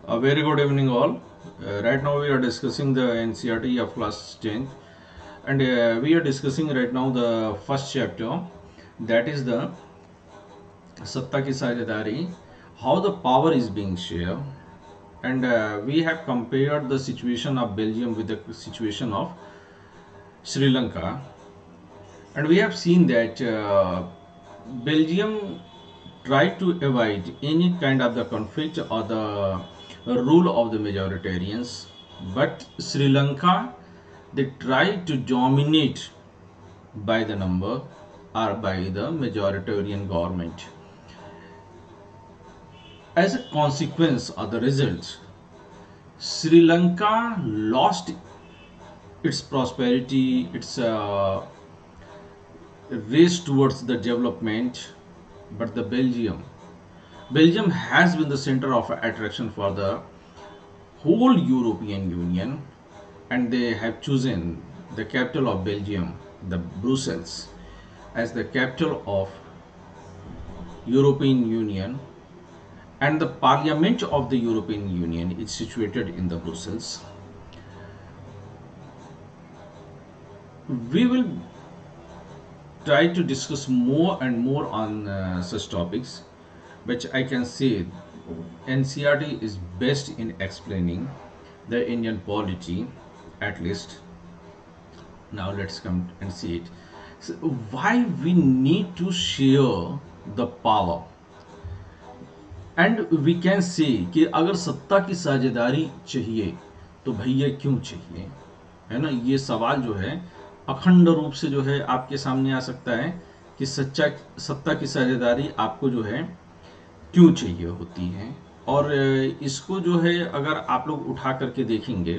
A very good evening, all. Right now, we are discussing the NCRT of class 10th, and we are discussing right now the first chapter, that is the Satta ki Sajadari, how the power is being shared, and we have compared the situation of Belgium with the situation of Sri Lanka, and we have seen that Belgium tried to avoid any kind of the conflict or the rule of the majoritarians, but Sri Lanka, they tried to dominate by the number or by the majoritarian government. As a consequence of the result, Sri Lanka lost its prosperity, its race towards the development, but the Belgium has been the center of attraction for the whole European Union, and they have chosen the capital of Belgium, the Brussels, as the capital of European Union, and the Parliament of the European Union is situated in the Brussels. We will try to discuss more and more on such topics, which I can say NCRT is best in explaining the Indian polity, at least. Now let's come and see it. So why we need to share the power, and we can say कि अगर सत्ता की साझेदारी चाहिए तो भैया क्यों चाहिए, है ना। ये सवाल जो है अखंड रूप से जो है आपके सामने आ सकता है कि सत्ता की साझेदारी आपको जो है क्यों चाहिए होती है। और इसको जो है अगर आप लोग उठा करके देखेंगे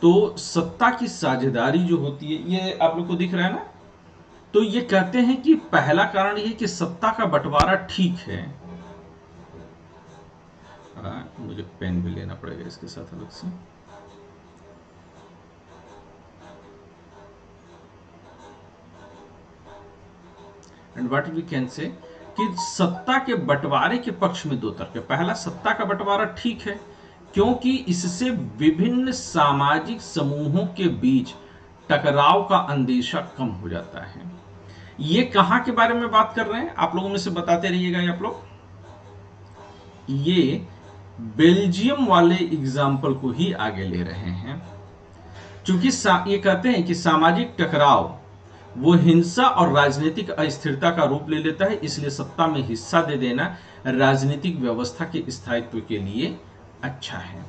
तो सत्ता की साझेदारी जो होती है, ये आप लोग को दिख रहा है ना, तो ये कहते हैं कि पहला कारण ये कि सत्ता का बंटवारा ठीक है। मुझे पेन भी लेना पड़ेगा इसके साथ अलग से। And what we can say कि सत्ता के बंटवारे के पक्ष में दो तर्क है। पहला, सत्ता का बंटवारा ठीक है क्योंकि इससे विभिन्न सामाजिक समूहों के बीच टकराव का अंदेशा कम हो जाता है। ये कहां के बारे में बात कर रहे हैं, आप लोगों में से बताते रहिएगा आप लोग। ये बेल्जियम वाले एग्जाम्पल को ही आगे ले रहे हैं, क्योंकि ये कहते हैं कि सामाजिक टकराव वो हिंसा और राजनीतिक अस्थिरता का रूप ले लेता है, इसलिए सत्ता में हिस्सा दे देना राजनीतिक व्यवस्था के स्थायित्व के लिए अच्छा है।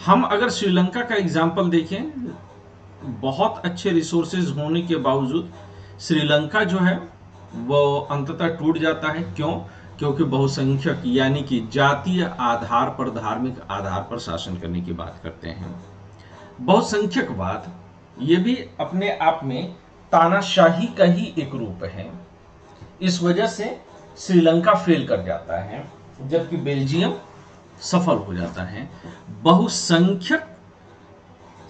हम अगर श्रीलंका का एग्जाम्पल देखें, बहुत अच्छे रिसोर्सेज होने के बावजूद श्रीलंका जो है वो अंततः टूट जाता है। क्यों? क्योंकि बहुसंख्यक यानी कि जातीय आधार पर, धार्मिक आधार पर शासन करने की बात करते हैं। बहुसंख्यकवाद ये भी अपने आप में तानाशाही का ही एक रूप है। इस वजह से श्रीलंका फेल कर जाता है जबकि बेल्जियम सफल हो जाता है। बहुसंख्यक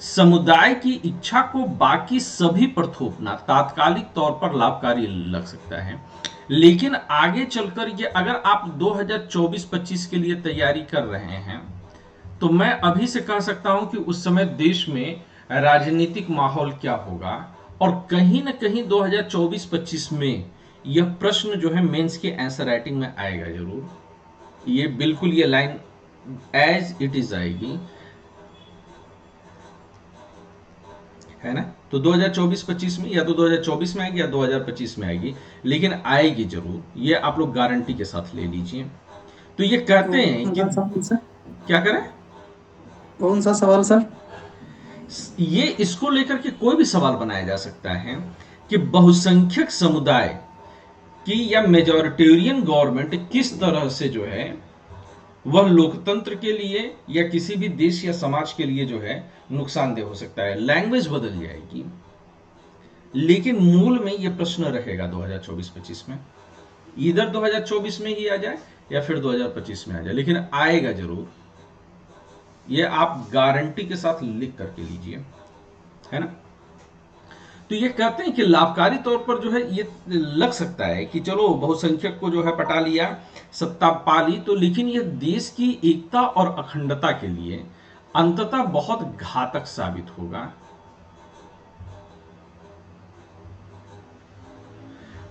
समुदाय की इच्छा को बाकी सभी पर थोपना तात्कालिक तौर पर लाभकारी लग सकता है, लेकिन आगे चलकर ये अगर आप 2024-25 के लिए तैयारी कर रहे हैं तो मैं अभी से कह सकता हूं कि उस समय देश में राजनीतिक माहौल क्या होगा, और कहीं ना कहीं 2024-25 में यह प्रश्न जो है मेंस के आंसर राइटिंग में आएगा जरूर। ये बिल्कुल ये लाइन एज इट इज आएगी, है ना। तो 2024-25 में या तो 2024 में आएगी या 2025 में आएगी, लेकिन आएगी जरूर, ये आप लोग गारंटी के साथ ले लीजिए। तो ये कहते हैं कि क्या करें, कौन सा सवाल सर? ये इसको लेकर के कोई भी सवाल बनाया जा सकता है कि बहुसंख्यक समुदाय की या मेजॉरिटेरियन गवर्नमेंट किस तरह से जो है वह लोकतंत्र के लिए या किसी भी देश या समाज के लिए जो है नुकसानदेह हो सकता है। लैंग्वेज बदल जाएगी, लेकिन मूल में यह प्रश्न रहेगा 2024-25 में। इधर 2024 में ही आ जाए या फिर 2025 में आ जाए, लेकिन आएगा जरूर। ये आप गारंटी के साथ लिख करके लीजिए, है ना। तो ये कहते हैं कि लाभकारी तौर पर जो है ये लग सकता है कि चलो बहुसंख्यक को जो है पटा लिया, सत्ता पा ली, तो लेकिन ये देश की एकता और अखंडता के लिए अंततः बहुत घातक साबित होगा।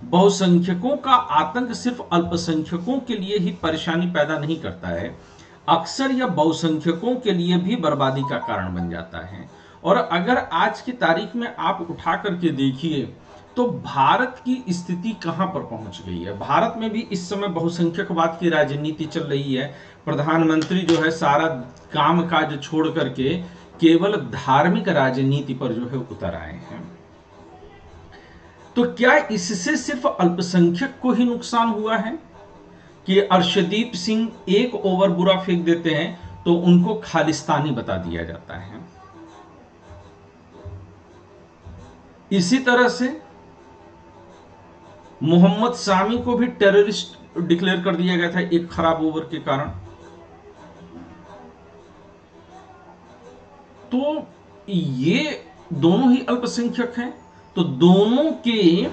बहुसंख्यकों का आतंक सिर्फ अल्पसंख्यकों के लिए ही परेशानी पैदा नहीं करता है, अक्सर यह बहुसंख्यकों के लिए भी बर्बादी का कारण बन जाता है। और अगर आज की तारीख में आप उठा करके देखिए तो भारत की स्थिति कहां पर पहुंच गई है। भारत में भी इस समय बहुसंख्यकवाद की राजनीति चल रही है। प्रधानमंत्री जो है सारा काम काज छोड़ करके केवल धार्मिक राजनीति पर जो है उतर आए हैं। तो क्या इससे सिर्फ अल्पसंख्यक को ही नुकसान हुआ है कि अर्शदीप सिंह एक ओवर बुरा फेंक देते हैं तो उनको खालिस्तानी बता दिया जाता है। इसी तरह से मोहम्मद सामी को भी टेररिस्ट डिक्लेयर कर दिया गया था एक खराब ओवर के कारण। तो ये दोनों ही अल्पसंख्यक हैं, तो दोनों के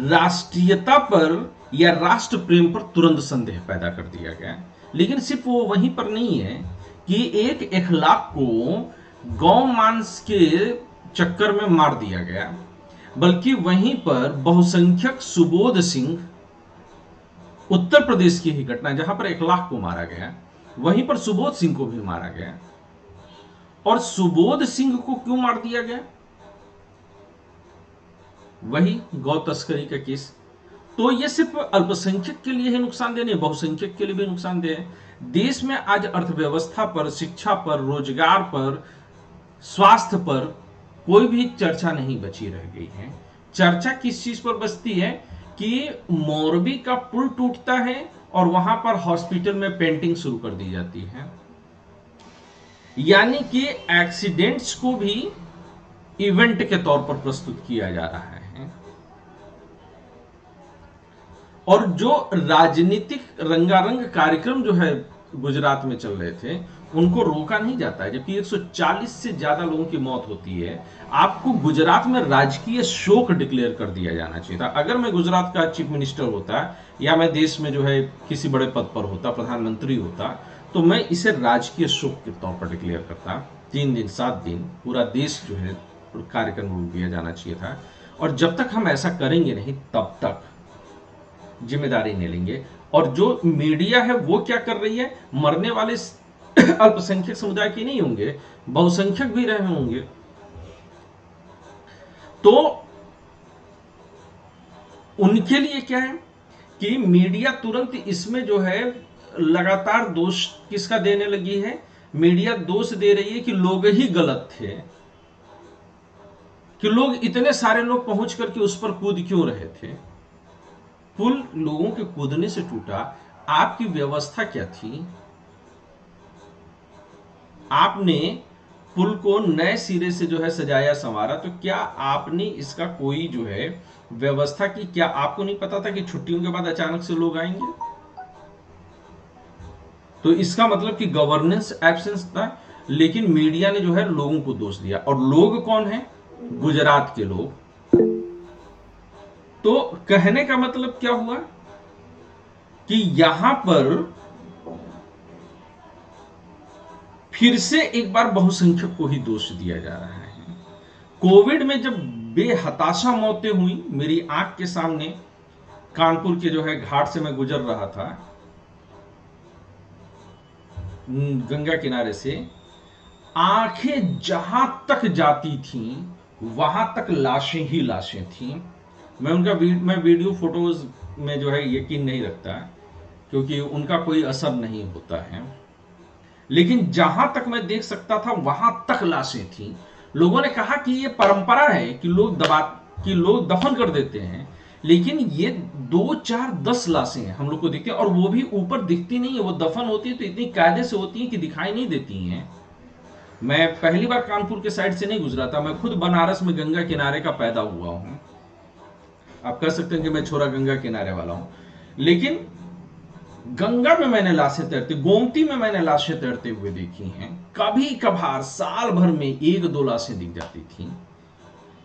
राष्ट्रीयता पर या राष्ट्र प्रेम पर तुरंत संदेह पैदा कर दिया गया। लेकिन सिर्फ वो वहीं पर नहीं है कि एक इखलाक को गौ मांस के चक्कर में मार दिया गया, बल्कि वहीं पर बहुसंख्यक सुबोध सिंह, उत्तर प्रदेश की ही घटना जहां पर इखलाक को मारा गया, वहीं पर सुबोध सिंह को भी मारा गया। और सुबोध सिंह को क्यों मार दिया गया? वही गौ तस्करी का केस। तो ये सिर्फ अल्पसंख्यक के लिए ही नुकसानदेह नहीं, बहुसंख्यक के लिए भी नुकसानदेह है। देश में आज अर्थव्यवस्था पर, शिक्षा पर, रोजगार पर, स्वास्थ्य पर कोई भी चर्चा नहीं बची रह गई है। चर्चा किस चीज पर बचती है कि मोरबी का पुल टूटता है और वहां पर हॉस्पिटल में पेंटिंग शुरू कर दी जाती है। यानी कि एक्सीडेंट्स को भी इवेंट के तौर पर प्रस्तुत किया जा रहा है। और जो राजनीतिक रंगारंग कार्यक्रम जो है गुजरात में चल रहे थे उनको रोका नहीं जाता है, जबकि 140 से ज्यादा लोगों की मौत होती है। आपको गुजरात में राजकीय शोक डिक्लेयर कर दिया जाना चाहिए था। अगर मैं गुजरात का चीफ मिनिस्टर होता या मैं देश में जो है किसी बड़े पद पर होता, प्रधानमंत्री होता, तो मैं इसे राजकीय शोक के तौर पर डिक्लेयर करता। 3 दिन 7 दिन पूरा देश जो है कार्यक्रम रोक दिया जाना चाहिए था। और जब तक हम ऐसा करेंगे नहीं तब तक जिम्मेदारी नहीं लेंगे। और जो मीडिया है वो क्या कर रही है, मरने वाले अल्पसंख्यक समुदाय के नहीं होंगे, बहुसंख्यक भी रहे होंगे। तो उनके लिए क्या है कि मीडिया तुरंत इसमें जो है लगातार दोष किसका देने लगी है, मीडिया दोष दे रही है कि लोग ही गलत थे, कि लोग इतने सारे लोग पहुंच करके उस पर कूद क्यों रहे थे। पुल लोगों के कूदने से टूटा, आपकी व्यवस्था क्या थी? आपने पुल को नए सिरे से जो है सजाया संवारा, तो क्या आपने इसका कोई जो है व्यवस्था की? क्या आपको नहीं पता था कि छुट्टियों के बाद अचानक से लोग आएंगे? तो इसका मतलब कि गवर्नेंस एब्सेंस था। लेकिन मीडिया ने जो है लोगों को दोष दिया। और लोग कौन है? गुजरात के लोग। तो कहने का मतलब क्या हुआ कि यहां पर फिर से एक बार बहुसंख्यक को ही दोष दिया जा रहा है। कोविड में जब बेहताशा मौतें हुई, मेरी आंख के सामने कानपुर के जो है घाट से मैं गुजर रहा था गंगा किनारे से, आंखें जहां तक जाती थीं वहां तक लाशें ही लाशें थीं। मैं वीडियो फोटोज में जो है यकीन नहीं रखता क्योंकि उनका कोई असर नहीं होता है, लेकिन जहां तक मैं देख सकता था वहां तक लाशें थीं। लोगों ने कहा कि ये परंपरा है कि लोग दफन कर देते हैं, लेकिन ये 2, 4, 10 लाशें हम लोग को दिखती हैं, और वो भी ऊपर दिखती नहीं है। वो दफन होती है तो इतनी कायदे से होती है कि दिखाई नहीं देती हैं। मैं पहली बार कानपुर के साइड से नहीं गुजरा था, मैं खुद बनारस में गंगा किनारे का पैदा हुआ हूं। आप कह सकते हैं कि मैं छोरा गंगा किनारे वाला हूं, लेकिन गंगा में मैंने लाशें तैरती, गोमती में मैंने लाशें तैरते हुए देखी हैं। कभी कभार साल भर में 1-2 लाशें दिख जाती थी।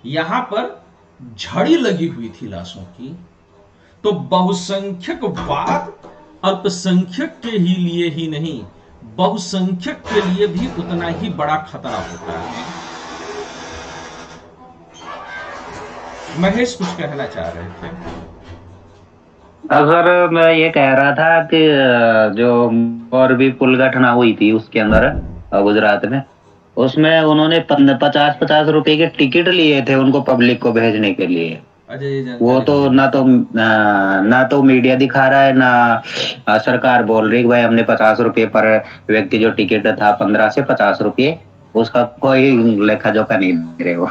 यहां पर झड़ी लगी हुई थी लाशों की। तो बहुसंख्यकवाद अल्पसंख्यक के ही लिए ही नहीं, बहुसंख्यक के लिए भी उतना ही बड़ा खतरा होता है। महेश कुछ कहना चाह रहे थे। अगर मैं ये कह रहा था कि जो और भी पुल घटना हुई थी उसके अंदर गुजरात में, उसमें उन्होंने 50-50 रुपए के टिकट लिए थे उनको पब्लिक को भेजने के लिए। वो तो ना तो मीडिया दिखा रहा है, ना सरकार बोल रही भाई हमने 50 रुपए पर व्यक्ति जो टिकट था 15 से 50 रुपए, उसका कोई लेखा जोखा नहीं दे रहे हो।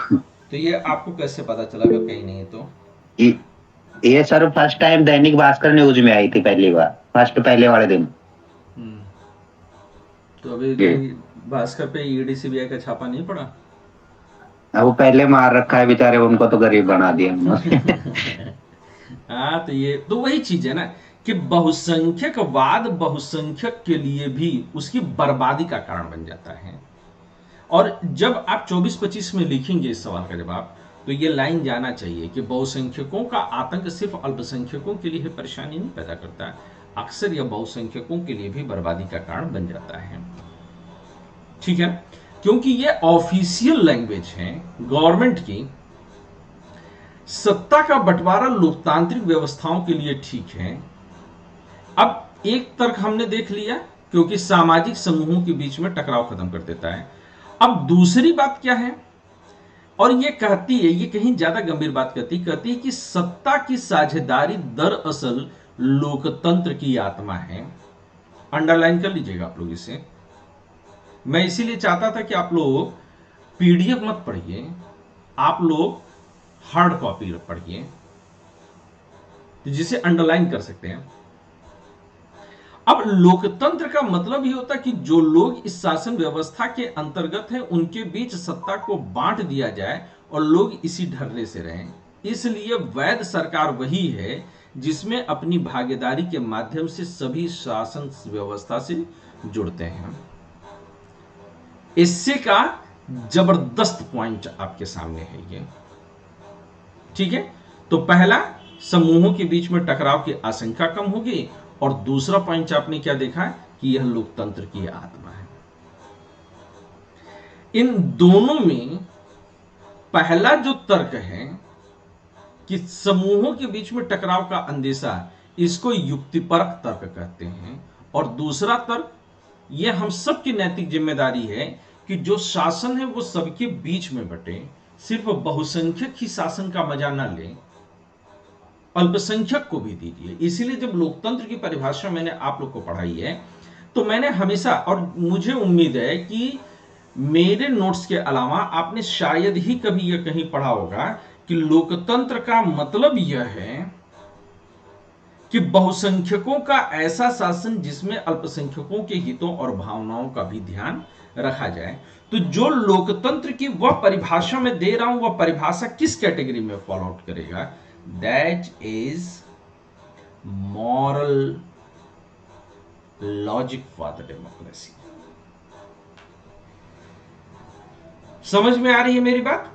तो ये आपको कैसे पता चला अगर कहीं नहीं है तो? ये sir first time Dainik Bhaskar news में आई थी पहली बार, पहले वाले दिन। तो अभी भास्कर पे ईडी सीबीआई का छापा नहीं पड़ा? वो पहले मार रखा है बेचारे, उनको तो गरीब बना दिया उन्होंने। हाँ, तो ये तो वही चीज है ना कि बहुसंख्यकवाद बहुसंख्यक के लिए भी उसकी बर्बादी का कारण बन जाता है। और जब आप 24-25 में लिखेंगे इस सवाल का जवाब, तो ये लाइन जाना चाहिए कि बहुसंख्यकों का आतंक सिर्फ अल्पसंख्यकों के लिए परेशानी नहीं पैदा करता, अक्सर यह बहुसंख्यकों के लिए भी बर्बादी का कारण बन जाता है। ठीक है, क्योंकि ये ऑफिशियल लैंग्वेज है गवर्नमेंट की। सत्ता का बंटवारा लोकतांत्रिक व्यवस्थाओं के लिए ठीक है। अब एक तर्क हमने देख लिया, क्योंकि सामाजिक समूहों के बीच में टकराव खत्म कर देता है। अब दूसरी बात क्या है, और ये कहती है, ये कहीं ज्यादा गंभीर बात कहती है कि सत्ता की साझेदारी दरअसल लोकतंत्र की आत्मा है। अंडरलाइन कर लीजिएगा आप लोग इसे। मैं इसीलिए चाहता था कि आप लोग पीडीएफ मत पढ़िए, आप लोग हार्ड कॉपी पढ़िए, जिसे अंडरलाइन कर सकते हैं। अब लोकतंत्र का मतलब ही होता है कि जो लोग इस शासन व्यवस्था के अंतर्गत हैं उनके बीच सत्ता को बांट दिया जाए और लोग इसी ढर्रे से रहें। इसलिए वैध सरकार वही है जिसमें अपनी भागीदारी के माध्यम से सभी शासन व्यवस्था से जुड़ते हैं। इससे का जबरदस्त पॉइंट आपके सामने है ये। ठीक है, तो पहला, समूहों के बीच में टकराव की आशंका कम होगी, और दूसरा पॉइंट आपने क्या देखा कि यह लोकतंत्र की आत्मा है। इन दोनों में पहला जो तर्क है कि समूहों के बीच में टकराव का अंदेशा, इसको युक्तिपरक तर्क कहते हैं। और दूसरा तर्क, यह हम सबकी नैतिक जिम्मेदारी है कि जो शासन है वो सबके बीच में बटे, सिर्फ बहुसंख्यक ही शासन का मजा ना ले, अल्पसंख्यक को भी दीजिए। इसीलिए जब लोकतंत्र की परिभाषा मैंने आप लोग को पढ़ाई है, तो मैंने हमेशा, और मुझे उम्मीद है कि मेरे नोट्स के अलावा आपने शायद ही कभी यह कहीं पढ़ा होगा कि लोकतंत्र का मतलब यह है कि बहुसंख्यकों का ऐसा शासन जिसमें अल्पसंख्यकों के हितों और भावनाओं का भी ध्यान रखा जाए। तो जो लोकतंत्र की वह परिभाषा मैं दे रहा हूं, वह परिभाषा किस कैटेगरी में फॉलो आउट करेगा? That is moral logic for the democracy. समझ में आ रही है मेरी बात?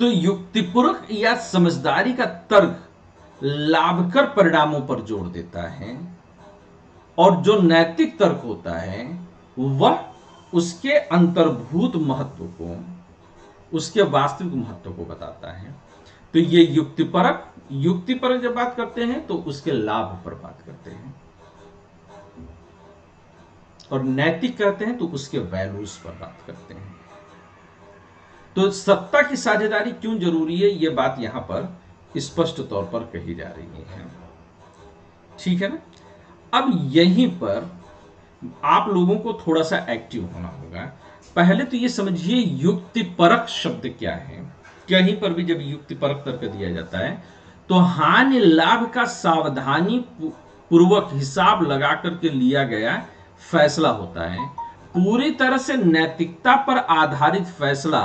तो युक्तिपूर्वक या समझदारी का तर्क लाभकर परिणामों पर जोर देता है, और जो नैतिक तर्क होता है वह उसके अंतर्भूत महत्व को, उसके वास्तविक महत्व को बताता है। तो ये युक्तिपरक जब बात करते हैं तो उसके लाभ पर बात करते हैं, और नैतिक कहते हैं तो उसके वैल्यूज पर बात करते हैं। तो सत्ता की साझेदारी क्यों जरूरी है, यह बात यहां पर स्पष्ट तौर पर कही जा रही है। ठीक है ना? अब यहीं पर आप लोगों को थोड़ा सा एक्टिव होना होगा। पहले तो ये समझिए युक्तिपरक शब्द क्या है। कहीं पर भी जब युक्तिपरक तर्क दिया जाता है तो हानि लाभ का सावधानी पूर्वक हिसाब लगा करके लिया गया फैसला होता है। पूरी तरह से नैतिकता पर आधारित फैसला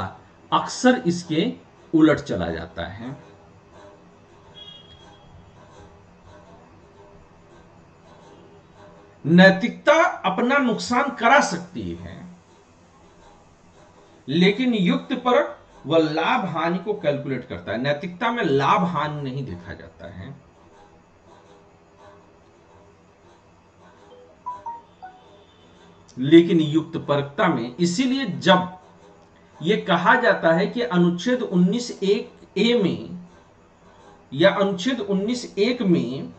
अक्सर इसके उलट चला जाता है। नैतिकता अपना नुकसान करा सकती है, लेकिन युक्त परक वह लाभ हानि को कैलकुलेट करता है। नैतिकता में लाभ हानि नहीं देखा जाता है। लेकिन युक्त परकता में, इसीलिए जब यह कहा जाता है कि अनुच्छेद 19(1)(a) में या अनुच्छेद 19(1) में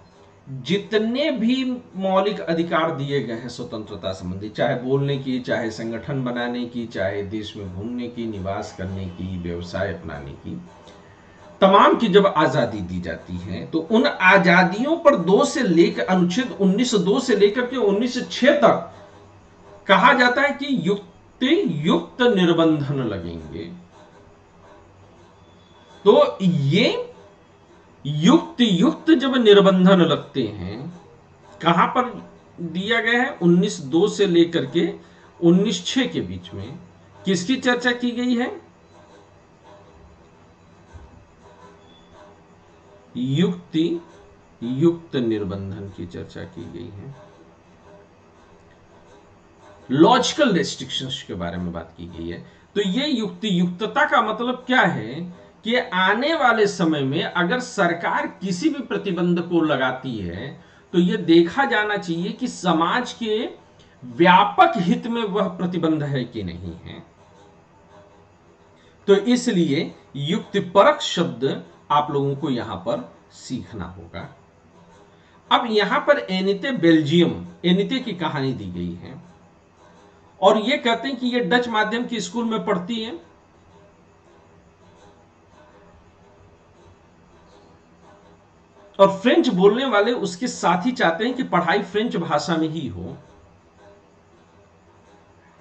जितने भी मौलिक अधिकार दिए गए हैं स्वतंत्रता संबंधी, चाहे बोलने की, चाहे संगठन बनाने की, चाहे देश में घूमने की, निवास करने की, व्यवसाय अपनाने की, तमाम की जब आजादी दी जाती है तो उन आजादियों पर 2 से लेकर अनुच्छेद 19(2) से लेकर के 19(6) तक कहा जाता है कि युक्त निर्बंधन लगेंगे। तो ये युक्त जब निर्बंधन लगते हैं, कहां पर दिया गया है? 19(2) से लेकर के 19(6) के बीच में किसकी चर्चा की गई है? युक्त निर्बंधन की चर्चा की गई है। लॉजिकल रेस्ट्रिक्शंस के बारे में बात की गई है। तो ये युक्तता का मतलब क्या है कि आने वाले समय में अगर सरकार किसी भी प्रतिबंध को लगाती है तो यह देखा जाना चाहिए कि समाज के व्यापक हित में वह प्रतिबंध है कि नहीं है। तो इसलिए युक्तिपरक शब्द आप लोगों को यहां पर सीखना होगा। अब यहां पर एनिते बेल्जियम, एनिते की कहानी दी गई है और यह कहते हैं कि यह डच माध्यम के स्कूल में पढ़ती है और फ्रेंच बोलने वाले उसके साथी चाहते हैं कि पढ़ाई फ्रेंच भाषा में ही हो।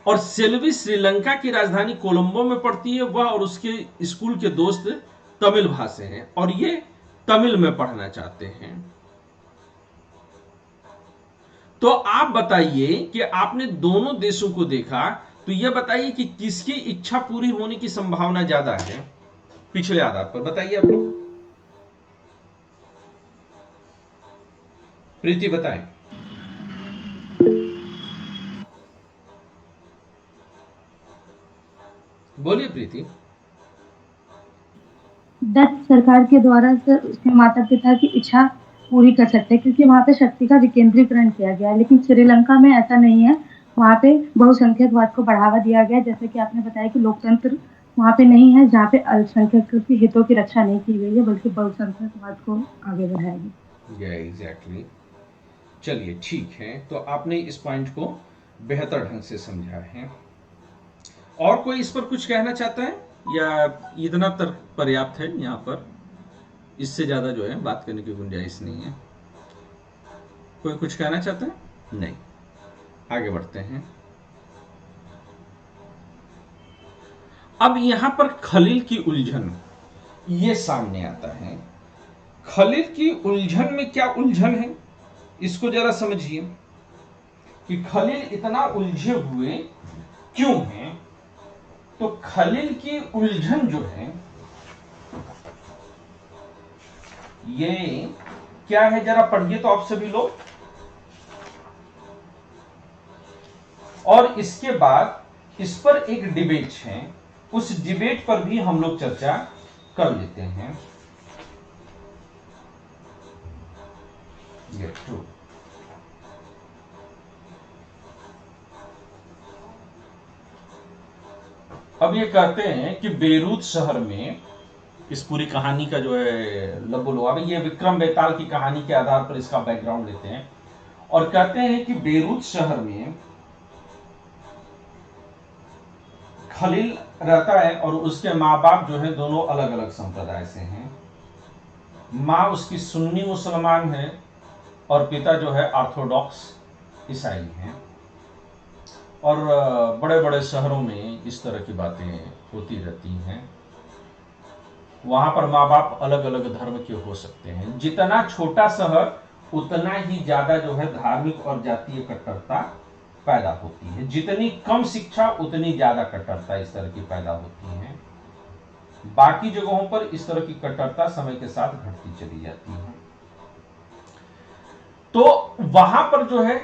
और सेल्वी श्रीलंका की राजधानी कोलंबो में पढ़ती है। वह और उसके स्कूल के दोस्त तमिल भाषी हैं और ये तमिल में पढ़ना चाहते हैं। तो आप बताइए कि आपने दोनों देशों को देखा, तो यह बताइए कि किसकी इच्छा पूरी होने की संभावना ज्यादा है पिछले आधार पर? बताइए आप लोग, प्रीति बताएं। बोलिए प्रीति। डच सरकार के द्वारा सर उसके माता पिता की इच्छा पूरी कर सकते हैं क्योंकि वहां पे शक्ति का विकेंद्रीकरण किया गया है। लेकिन श्रीलंका में ऐसा नहीं है। वहां पे बहुसंख्यकवाद को बढ़ावा दिया गया, जैसे कि आपने बताया कि लोकतंत्र वहां पे नहीं है, जहाँ पे अल्पसंख्यकों की हितों की रक्षा नहीं की गई है, बल्कि बहुसंख्यकवाद को आगे बढ़ाया गया। एग्जैक्टली। चलिए ठीक है, तो आपने इस पॉइंट को बेहतर ढंग से समझा है। और कोई इस पर कुछ कहना चाहता है या इतना तर्क पर्याप्त है? यहाँ पर इससे ज्यादा जो है बात करने की गुंजाइश नहीं है। कोई कुछ कहना चाहता है? नहीं, आगे बढ़ते हैं। अब यहां पर खलील की उलझन ये सामने आता है। खलील की उलझन में क्या उलझन है, इसको जरा समझिए कि खलील इतना उलझे हुए क्यों हैं। तो खलील की उलझन जो है ये क्या है, जरा पढ़िए तो आप सभी लोग, और इसके बाद इस पर एक डिबेट है, उस डिबेट पर भी हम लोग चर्चा कर लेते हैं। ये ट्रू। अब ये कहते हैं कि बेरूत शहर में, इस पूरी कहानी का जो है लबोलुआब, ये विक्रम बेताल की कहानी के आधार पर इसका बैकग्राउंड लेते हैं और कहते हैं कि बेरूत शहर में खलील रहता है और उसके माँ बाप जो है दोनों अलग अलग संप्रदाय से हैं। माँ उसकी सुन्नी मुसलमान है और पिता जो है ऑर्थोडॉक्स ईसाई हैं। और बड़े बड़े शहरों में इस तरह की बातें होती रहती हैं। वहां पर माँ बाप अलग अलग धर्म के हो सकते हैं। जितना छोटा शहर उतना ही ज्यादा जो है धार्मिक और जातीय कट्टरता पैदा होती है। जितनी कम शिक्षा उतनी ज्यादा कट्टरता इस तरह की पैदा होती है। बाकी जगहों पर इस तरह की कट्टरता समय के साथ घटती चली जाती है। तो वहां पर जो है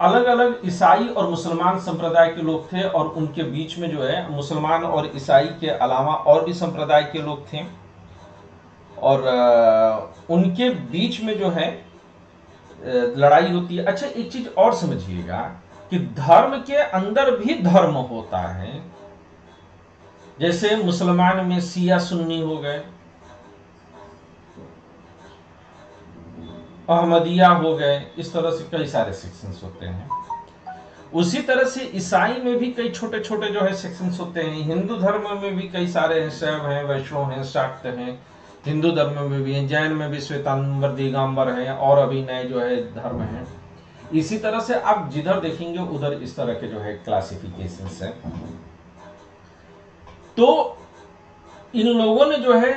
अलग अलग ईसाई और मुसलमान संप्रदाय के लोग थे, और उनके बीच में जो है मुसलमान और ईसाई के अलावा और भी संप्रदाय के लोग थे, और उनके बीच में जो है लड़ाई होती है। अच्छा, एक चीज और समझिएगा कि धर्म के अंदर भी धर्म होता है। जैसे मुसलमान में शिया सुन्नी हो गए, अहमदिया हो गए, इस तरह से कई सारे सेक्शंस होते हैं। उसी तरह से ईसाई में भी कई छोटे छोटे जो है सेक्शंस होते हैं। हिंदू धर्म में भी कई सारे हैं, शैव हैं, वैष्णव हैं, शाक्त हैं, हिंदू धर्म में भी हैं, जैन में भी श्वेतांबर दिगंबर हैं, और अभी नए जो है धर्म हैं। इसी तरह से आप जिधर देखेंगे उधर इस तरह के जो है क्लासिफिकेशंस है। तो इन लोगों ने जो है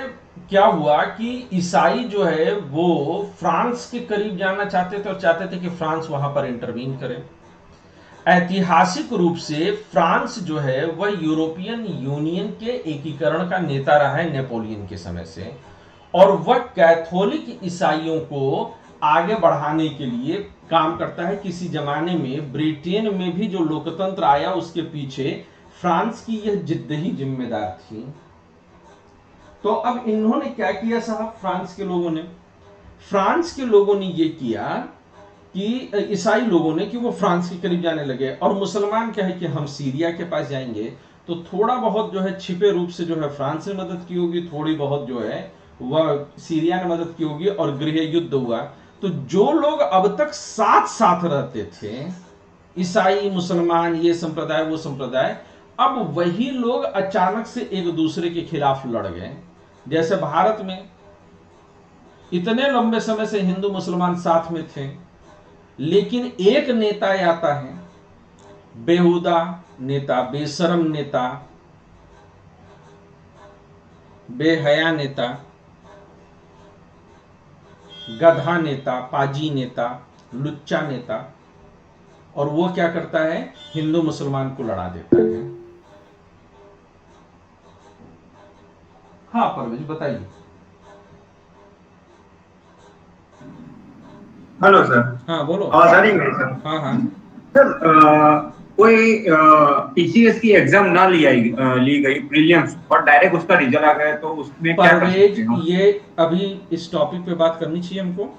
क्या हुआ कि ईसाई जो है वो फ्रांस के करीब जाना चाहते थे, और चाहते थे कि फ्रांस वहां पर इंटरवीन करे। ऐतिहासिक रूप से फ्रांस जो है वह यूरोपियन यूनियन के एकीकरण का नेता रहा है नेपोलियन के समय से, और वह कैथोलिक ईसाइयों को आगे बढ़ाने के लिए काम करता है। किसी जमाने में ब्रिटेन में भी जो लोकतंत्र आया उसके पीछे फ्रांस की यह जिद्द ही जिम्मेदार थी। तो अब इन्होंने क्या किया साहब, फ्रांस के लोगों ने ये किया कि ईसाई लोगों ने कि वो फ्रांस के करीब जाने लगे, और मुसलमान क्या है कि हम सीरिया के पास जाएंगे। तो थोड़ा बहुत जो है छिपे रूप से जो है फ्रांस ने मदद की होगी, थोड़ी बहुत जो है वह सीरिया ने मदद की होगी, और गृह युद्ध हुआ। तो जो लोग अब तक साथ साथ रहते थे, ईसाई मुसलमान, ये संप्रदाय वो संप्रदाय, अब वही लोग अचानक से एक दूसरे के खिलाफ लड़ गए। जैसे भारत में इतने लंबे समय से हिंदू मुसलमान साथ में थे, लेकिन एक नेता आता है, बेहुदा नेता, बेशरम नेता, बेहया नेता, गधा नेता, पाजी नेता, लुच्चा नेता, और वो क्या करता है, हिंदू मुसलमान को लड़ा देता है। हाँ परवेज बताइए। Hello sir. हाँ बोलो। आवाज आ रही है मेरी सर? हाँ हाँ सर, कोई टीसीएस की एग्जाम ना ली गई प्रीलिम्स, और डायरेक्ट उसका रिजल्ट आ गया, तो उसमें क्या कर परवेज, सकते हैं? ये अभी इस टॉपिक पे बात करनी चाहिए हमको?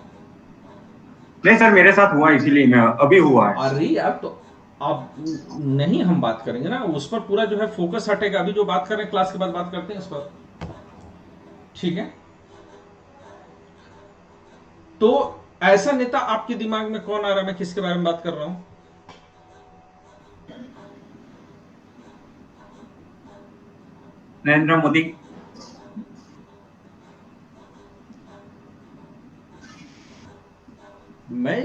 नहीं सर, मेरे साथ हुआ, इसीलिए मैं अभी हुआ है। अरे यार, तो अब नहीं हम बात करेंगे ना उस पर, पूरा जो है फोकस हटेगा। अभी जो बात कर रहे हैं क्लास के बाद बात करते हैं इस पर, ठीक है? तो ऐसा नेता आपके दिमाग में कौन आ रहा है? मैं किसके बारे में बात कर रहा हूं? नरेंद्र मोदी। मैं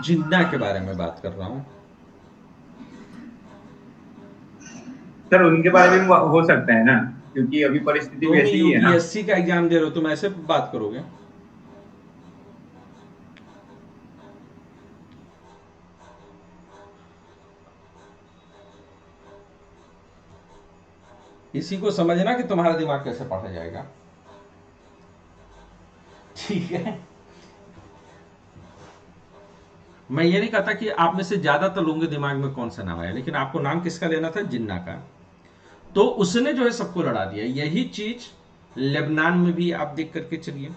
जिन्ना के बारे में बात कर रहा हूं। सर उनके बारे में हो सकता है ना, क्योंकि अभी परिस्थिति तुम वैसी ही है ना। यूपीएससी का एग्जाम दे रहे हो, तुम ऐसे बात करोगे? इसी को समझना कि तुम्हारा दिमाग कैसे पढ़ा जाएगा, ठीक है? मैं ये नहीं कहता कि आप में से ज्यादातर लोगों के दिमाग में कौन सा नाम आया, लेकिन आपको नाम किसका लेना था? जिन्ना का। तो उसने जो है सबको लड़ा दिया। यही चीज लेबनान में भी आप देख करके चलिए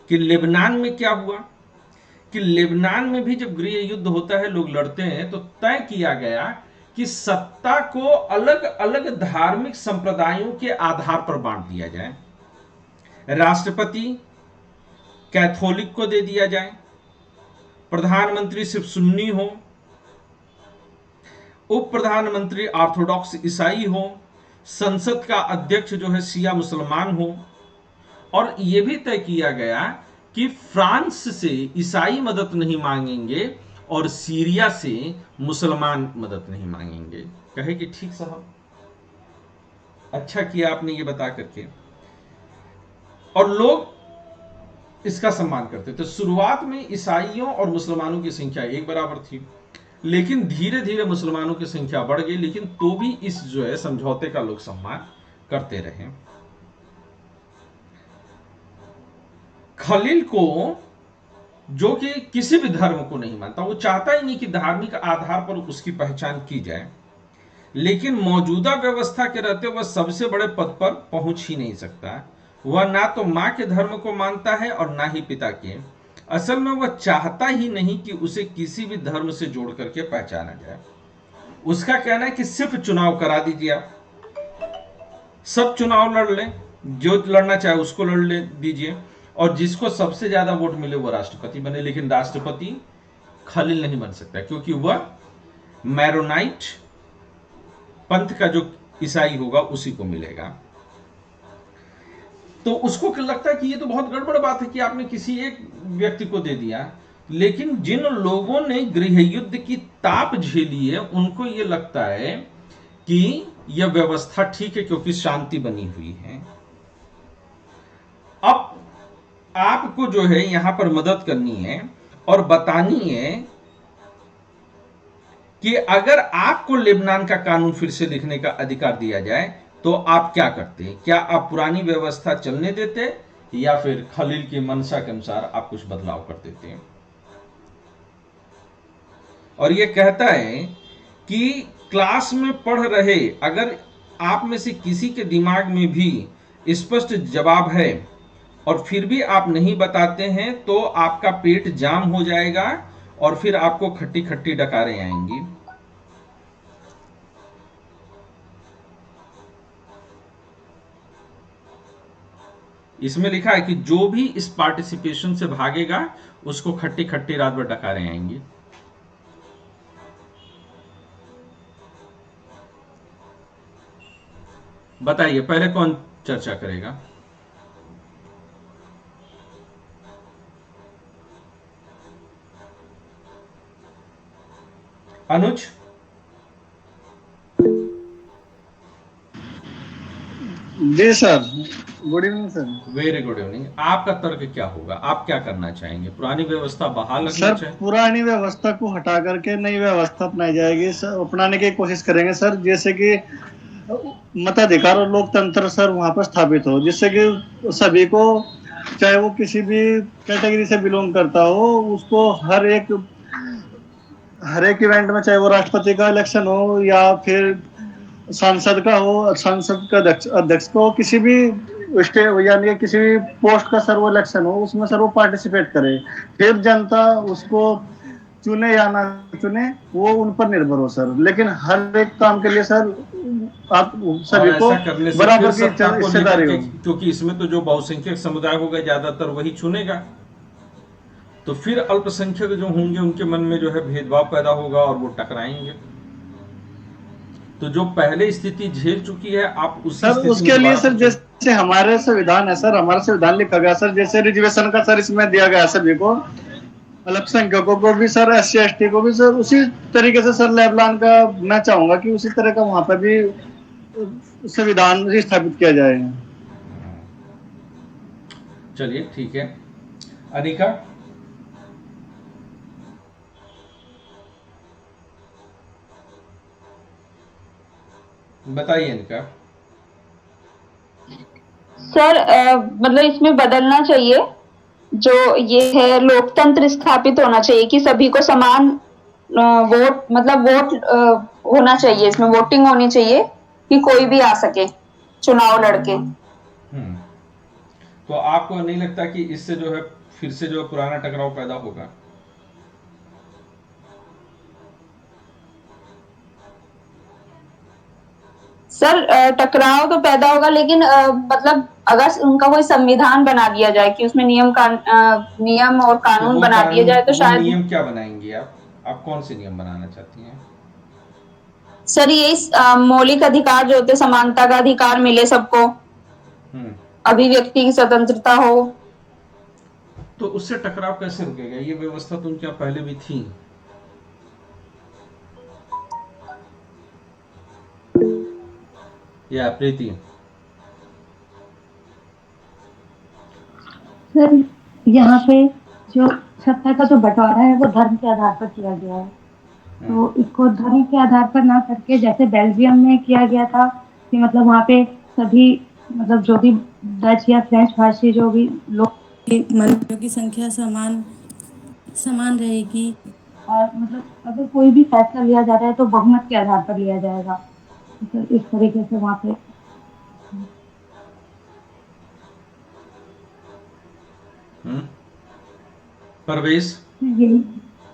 कि लेबनान में क्या हुआ, कि लेबनान में भी जब गृह युद्ध होता है, लोग लड़ते हैं, तो तय किया गया कि सत्ता को अलग अलग धार्मिक संप्रदायों के आधार पर बांट दिया जाए। राष्ट्रपति कैथोलिक को दे दिया जाए, प्रधानमंत्री सिर्फ सुन्नी हो, उप प्रधानमंत्री ऑर्थोडॉक्स ईसाई हो, संसद का अध्यक्ष जो है शिया मुसलमान हो, और यह भी तय किया गया कि फ्रांस से ईसाई मदद नहीं मांगेंगे और सीरिया से मुसलमान मदद नहीं मांगेंगे। कहे कि ठीक साहब, अच्छा किया आपने ये बता करके, और लोग इसका सम्मान करते थे। शुरुआत में ईसाइयों और मुसलमानों की संख्या एक बराबर थी, लेकिन धीरे धीरे मुसलमानों की संख्या बढ़ गई, लेकिन तो भी इस जो है समझौते का लोग सम्मान करते रहे। खलील को जो कि किसी भी धर्म को नहीं मानता, वो चाहता ही नहीं कि धार्मिक आधार पर उसकी पहचान की जाए, लेकिन मौजूदा व्यवस्था के रहते वह सबसे बड़े पद पर पहुंच ही नहीं सकता। वह ना तो मां के धर्म को मानता है और ना ही पिता के। असल में वह चाहता ही नहीं कि उसे किसी भी धर्म से जोड़ करके पहचाना जाए। उसका कहना है कि सिर्फ चुनाव करा दीजिए, आप सब चुनाव लड़ लें, जो लड़ना चाहे उसको लड़ ले दीजिए, और जिसको सबसे ज्यादा वोट मिले वो राष्ट्रपति बने। लेकिन राष्ट्रपति खलील नहीं बन सकता, क्योंकि वह मैरोनाइट पंथ का जो ईसाई होगा उसी को मिलेगा। तो उसको लगता है कि ये तो बहुत गड़बड़ बात है कि आपने किसी एक व्यक्ति को दे दिया। लेकिन जिन लोगों ने गृह युद्ध की ताप झेली है उनको ये लगता है कि यह व्यवस्था ठीक है, क्योंकि शांति बनी हुई है। अब आपको जो है यहां पर मदद करनी है और बतानी है कि अगर आपको लेबनान का कानून फिर से लिखने का अधिकार दिया जाए तो आप क्या करते? क्या आप पुरानी व्यवस्था चलने देते या फिर खलील की मंशा के अनुसार आप कुछ बदलाव कर देते? और यह कहता है कि क्लास में पढ़ रहे अगर आप में से किसी के दिमाग में भी स्पष्ट जवाब है और फिर भी आप नहीं बताते हैं तो आपका पेट जाम हो जाएगा और फिर आपको खट्टी खट्टी डकारें आएंगी। इसमें लिखा है कि जो भी इस पार्टिसिपेशन से भागेगा उसको खट्टी खट्टी रात भर डकारें आएंगी। बताइए पहले कौन चर्चा करेगा? अनुज? जी sir, good evening sir. Very good evening. आपका तर्क क्या होगा? आप क्या करना चाहेंगे? पुरानी व्यवस्था बहाल रखनी सर चाहिए? पुरानी व्यवस्था को हटा करके नई व्यवस्था अपनाई जाएगी सर, अपनाने की कोशिश करेंगे सर, जैसे कि मताधिकार और लोकतंत्र सर वहां पर स्थापित हो, जिससे कि सभी को, चाहे वो किसी भी कैटेगरी से बिलोंग करता हो, उसको हर एक इवेंट में, चाहे वो राष्ट्रपति का इलेक्शन हो या फिर सांसद का हो, सांसद का अध्यक्ष को, किसी भी यानी किसी भी पोस्ट का सर वो इलेक्शन हो, उसमें सर वो पार्टिसिपेट करे। फिर जनता उसको चुने या ना चुने वो उन पर निर्भर हो सर, लेकिन हर एक काम के लिए सर आप सभी को बराबर की हिस्सेदारी हो, क्योंकि इसमें तो जो बहुसंख्यक समुदाय होगा ज्यादातर वही चुनेगा, तो फिर अल्पसंख्यक जो होंगे उनके मन में जो है भेदभाव पैदा होगा और वो टकराएंगे। तो जो पहले स्थिति झेल चुकी है आप सर उसके लिए सर जैसे हमारे संविधान है सर, हमारा संविधान लिखा गया सर, जैसे रिजर्वेशन का सर इसमें दिया गया सभी को, अल्पसंख्यकों को भी सर, SC ST को भी सर, उसी तरीके से सर लेबनान का मैं चाहूंगा कि उसी तरह का वहां पर भी संविधान स्थापित किया जाए। चलिए ठीक है। अनिका? बताइए अनिका। सर मतलब इसमें बदलना चाहिए, जो ये है लोकतंत्र स्थापित होना चाहिए कि सभी को समान वोट, मतलब वोट होना चाहिए, इसमें वोटिंग होनी चाहिए कि कोई भी आ सके चुनाव लड़के। तो आपको नहीं लगता कि इससे जो है फिर से जो है पुराना टकराव पैदा होगा? सर टकराव तो पैदा होगा, लेकिन मतलब अगर उनका कोई संविधान बना दिया जाए कि उसमें नियम और कानून बना दिया जाए तो शायद। नियम क्या बनाएंगी आप कौन से नियम बनाना चाहती हैं? सर ये मौलिक अधिकार जो होते, समानता का अधिकार मिले सबको, अभिव्यक्ति की स्वतंत्रता हो। तो उससे टकराव कैसे रुकेगा? ये व्यवस्था तो उनके पहले भी थी। या प्रीति? सर यहाँ पे जो सत्ता का जो बंटवारा है वो धर्म के आधार पर किया गया है, तो इसको धर्म के आधार पर ना करके जैसे बेल्जियम में किया गया था कि मतलब वहाँ पे सभी, मतलब जो भी डच या फ्रेंच भाषी जो भी लोग की संख्या समान समान रहेगी। और मतलब अगर कोई भी फैसला लिया जा रहा है तो बहुमत के आधार पर लिया जाएगा, तो इस तरीके से वहाँ पे परवेश, यही।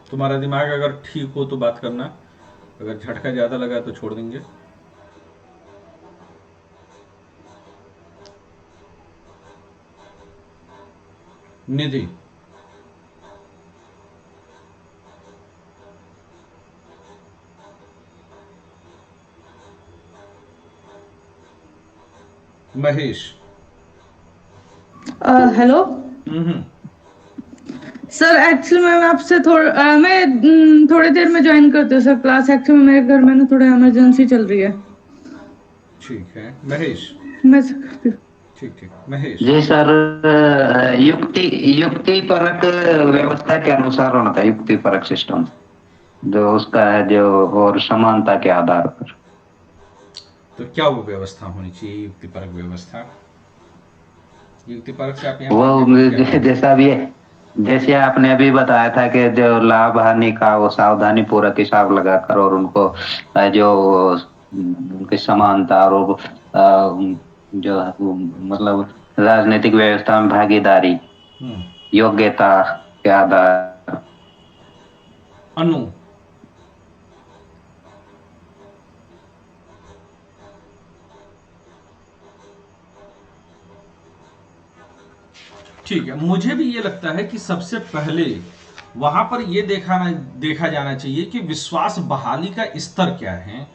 तुम्हारा दिमाग अगर ठीक हो तो बात करना, अगर झटका ज्यादा लगा तो छोड़ देंगे। निधि, महेश। हेलो हम्म। सर, एक्चुअली मैं आपसे थोड़ी देर में ज्वाइन करती हूँ सर क्लास। एक्चुअली मेरे घर में ना थोड़ा इमरजेंसी चल रही है। ठीक है महेश, मैं सर करती हूँ। ठीक महेश। जी सर, युक्ति परक व्यवस्था के अनुसार होना था, युक्ति परक सिस्टम जो उसका है, जो और समानता के आधार पर। तो क्या वो व्यवस्था होनी चाहिए, युक्तिपरक व्यवस्था? युक्तिपरक से आप यहाँ वो जैसा भी है, जैसे आपने अभी बताया था कि जो लाभ हानि का वो सावधानी पूर्वक हिसाब लगाकर और उनको जो उनकी समानता और जो मतलब राजनीतिक व्यवस्था में भागीदारी, योग्यता के आधार। अनु, ठीक है, मुझे भी ये लगता है कि सबसे पहले वहां पर ये देखा जाना चाहिए कि विश्वास बहाली का स्तर क्या है।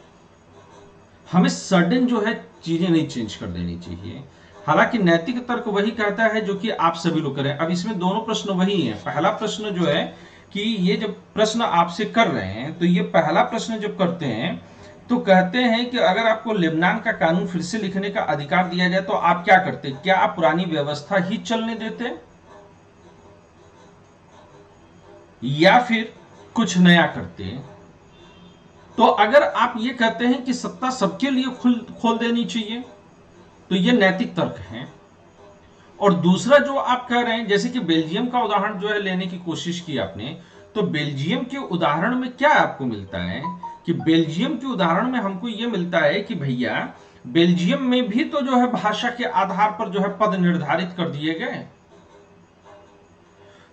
हमें सडन जो है चीजें नहीं चेंज कर देनी चाहिए। हालांकि नैतिक तर्क वही कहता है जो कि आप सभी लोग करें। अब इसमें दोनों प्रश्न वही हैं। पहला प्रश्न जो है कि ये जब प्रश्न आपसे कर रहे हैं तो ये पहला प्रश्न जब करते हैं तो कहते हैं कि अगर आपको लेबनान का कानून फिर से लिखने का अधिकार दिया जाए तो आप क्या करते? क्या आप पुरानी व्यवस्था ही चलने देते या फिर कुछ नया करते? तो अगर आप ये कहते हैं कि सत्ता सबके लिए खोल देनी चाहिए तो ये नैतिक तर्क है। और दूसरा जो आप कह रहे हैं, जैसे कि बेल्जियम का उदाहरण जो है लेने की कोशिश की आपने, तो बेल्जियम के उदाहरण में क्या आपको मिलता है कि बेल्जियम के उदाहरण में हमको यह मिलता है कि भैया बेल्जियम में भी तो जो है भाषा के आधार पर जो है पद निर्धारित कर दिए गए।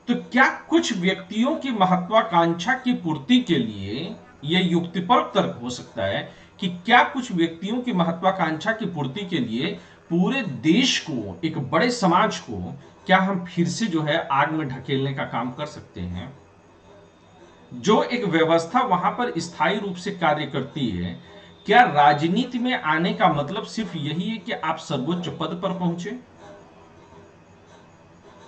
तो क्या कुछ व्यक्तियों की महत्वाकांक्षा की पूर्ति के लिए यह युक्तिपरक तर्क हो सकता है कि क्या कुछ व्यक्तियों की महत्वाकांक्षा की पूर्ति के लिए पूरे देश को, एक बड़े समाज को, क्या हम फिर से जो है आग में ढकेलने का काम कर सकते हैं? जो एक व्यवस्था वहां पर स्थायी रूप से कार्य करती है, क्या राजनीति में आने का मतलब सिर्फ यही है कि आप सर्वोच्च पद पर पहुंचे?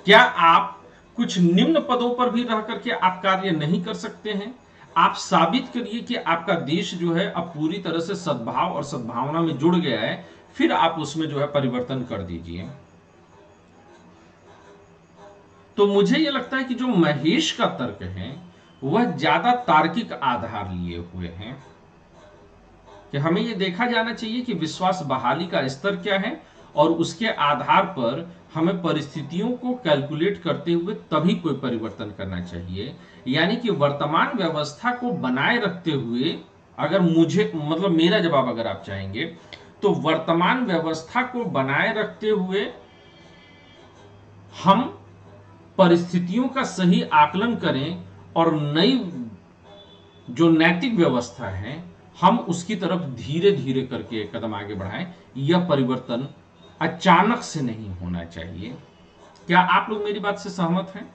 क्या आप कुछ निम्न पदों पर भी रह करके आप कार्य नहीं कर सकते हैं? आप साबित करिए कि आपका देश जो है अब पूरी तरह से सद्भाव और सद्भावना में जुड़ गया है, फिर आप उसमें जो है परिवर्तन कर दीजिए। तो मुझे यह लगता है कि जो महेश का तर्क है वह ज्यादा तार्किक आधार लिए हुए हैं कि हमें यह देखा जाना चाहिए कि विश्वास बहाली का स्तर क्या है और उसके आधार पर हमें परिस्थितियों को कैलकुलेट करते हुए तभी कोई परिवर्तन करना चाहिए। यानी कि वर्तमान व्यवस्था को बनाए रखते हुए, अगर मुझे मतलब मेरा जवाब अगर आप चाहेंगे तो वर्तमान व्यवस्था को बनाए रखते हुए हम परिस्थितियों का सही आकलन करें और नई जो नैतिक व्यवस्था है हम उसकी तरफ धीरे धीरे करके कदम आगे बढ़ाएं। यह परिवर्तन अचानक से नहीं होना चाहिए। क्या आप लोग मेरी बात से सहमत हैं?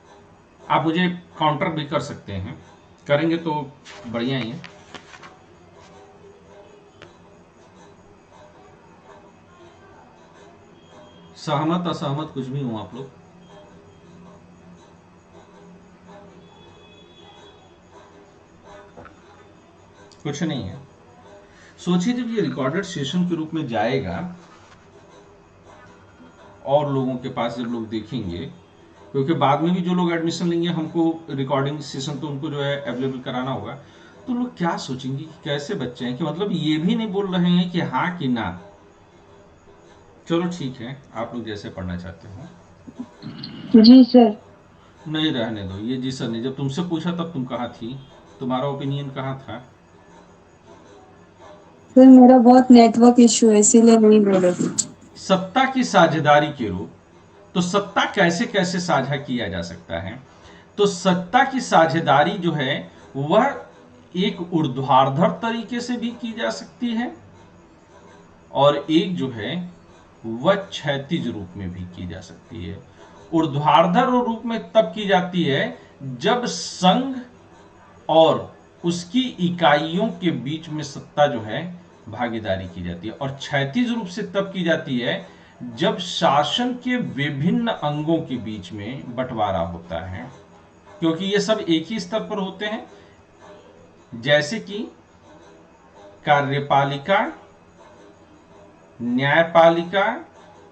आप मुझे काउंटर भी कर सकते हैं, करेंगे तो बढ़िया ही है। सहमत असहमत कुछ भी हो आप लोग? कुछ नहीं है। सोचिए जब ये रिकॉर्डेड सेशन के रूप में जाएगा और लोगों के पास जब लोग देखेंगे, क्योंकि बाद में भी जो लोग एडमिशन लेंगे हमको रिकॉर्डिंग सेशन तो उनको जो है अवेलेबल कराना होगा, तो लोग क्या सोचेंगे कि कैसे बच्चे हैं, कि मतलब ये भी नहीं बोल रहे हैं कि हाँ कि ना। चलो ठीक है, आप लोग जैसे पढ़ना चाहते हो। जी सर। नहीं रहने दो, ये जी सर नहीं, जब तुमसे पूछा तब तुम कहाँ थी, तुम्हारा ओपिनियन कहाँ था? सर मेरा बहुत नेटवर्क इश्यू है इसीलिए नहीं बोले। सत्ता की साझेदारी के रूप, तो सत्ता कैसे कैसे साझा किया जा सकता है? तो सत्ता की साझेदारी जो है वह एक ऊर्ध्वाधर तरीके से भी की जा सकती है और एक जो है वह क्षैतिज रूप में भी की जा सकती है। ऊर्ध्वाधर रूप में तब की जाती है जब संघ और उसकी इकाइयों के बीच में सत्ता जो है भागीदारी की जाती है, और क्षैतिज रूप से तब की जाती है जब शासन के विभिन्न अंगों के बीच में बंटवारा होता है, क्योंकि ये सब एक ही स्तर पर होते हैं, जैसे कि कार्यपालिका, न्यायपालिका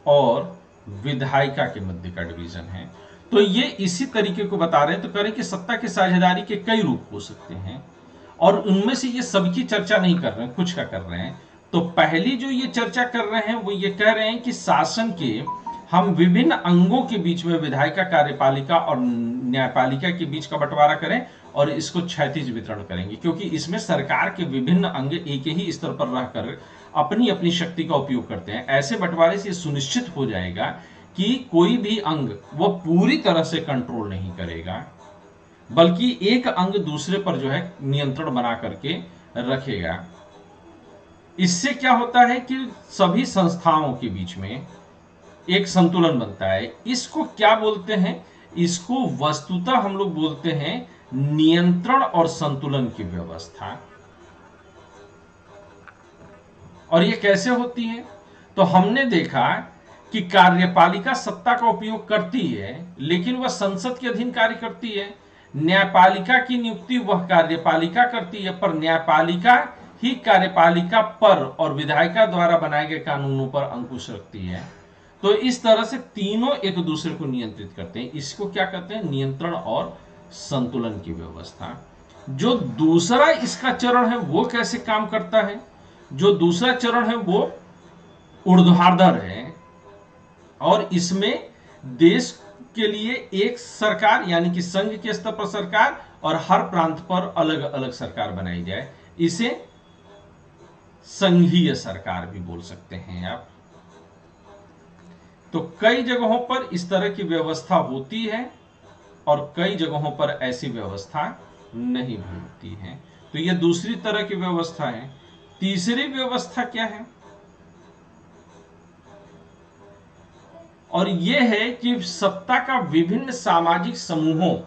और विधायिका के मध्य का डिवीजन है। तो ये इसी तरीके को बता रहे हैं। तो करें कि सत्ता की साझेदारी के कई रूप हो सकते हैं और उनमें से ये सबकी चर्चा नहीं कर रहे हैं, कुछ का कर रहे हैं। तो पहली जो ये चर्चा कर रहे हैं वो ये कह रहे हैं कि शासन के हम विभिन्न अंगों के बीच में विधायिका, कार्यपालिका और न्यायपालिका के बीच का बंटवारा करें और इसको क्षैतिज वितरण करेंगे, क्योंकि इसमें सरकार के विभिन्न अंग एक ही स्तर पर रहकर अपनी अपनी शक्ति का उपयोग करते हैं। ऐसे बंटवारे से सुनिश्चित हो जाएगा कि कोई भी अंग वो पूरी तरह से कंट्रोल नहीं करेगा, बल्कि एक अंग दूसरे पर जो है नियंत्रण बना करके रखेगा। इससे क्या होता है कि सभी संस्थाओं के बीच में एक संतुलन बनता है। इसको क्या बोलते हैं? इसको वस्तुतः हम लोग बोलते हैं नियंत्रण और संतुलन की व्यवस्था। और ये कैसे होती है? तो हमने देखा कि कार्यपालिका सत्ता का उपयोग करती है, लेकिन वह संसद के अधीन कार्य करती है। न्यायपालिका की नियुक्ति वह कार्यपालिका करती है, पर न्यायपालिका ही कार्यपालिका पर और विधायिका द्वारा बनाए गए कानूनों पर अंकुश रखती है। तो इस तरह से तीनों एक दूसरे को नियंत्रित करते हैं। इसको क्या कहते हैं? नियंत्रण और संतुलन की व्यवस्था। जो दूसरा इसका चरण है वो कैसे काम करता है? जो दूसरा चरण है वो ऊर्ध्वाधर है और इसमें देश के लिए एक सरकार यानी कि संघ के स्तर पर सरकार और हर प्रांत पर अलग अलग सरकार बनाई जाए। इसे संघीय सरकार भी बोल सकते हैं आप। तो कई जगहों पर इस तरह की व्यवस्था होती है और कई जगहों पर ऐसी व्यवस्था नहीं भी होती है। तो यह दूसरी तरह की व्यवस्था है। तीसरी व्यवस्था क्या है? और यह है कि सत्ता का विभिन्न सामाजिक समूहों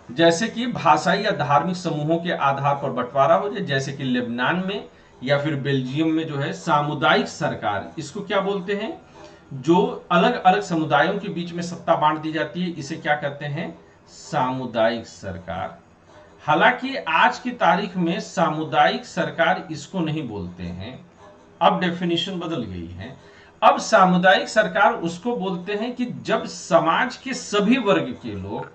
जैसे कि भाषाई या धार्मिक समूहों के आधार पर बंटवारा हो जाए, जैसे कि लेबनान में या फिर बेल्जियम में जो है सामुदायिक सरकार, इसको क्या बोलते हैं? जो अलग अलग समुदायों के बीच में सत्ता बांट दी जाती है, इसे क्या कहते हैं? सामुदायिक सरकार। हालांकि आज की तारीख में सामुदायिक सरकार इसको नहीं बोलते हैं, अब डेफिनेशन बदल गई है। अब सामुदायिक सरकार उसको बोलते हैं कि जब समाज के सभी वर्ग के लोग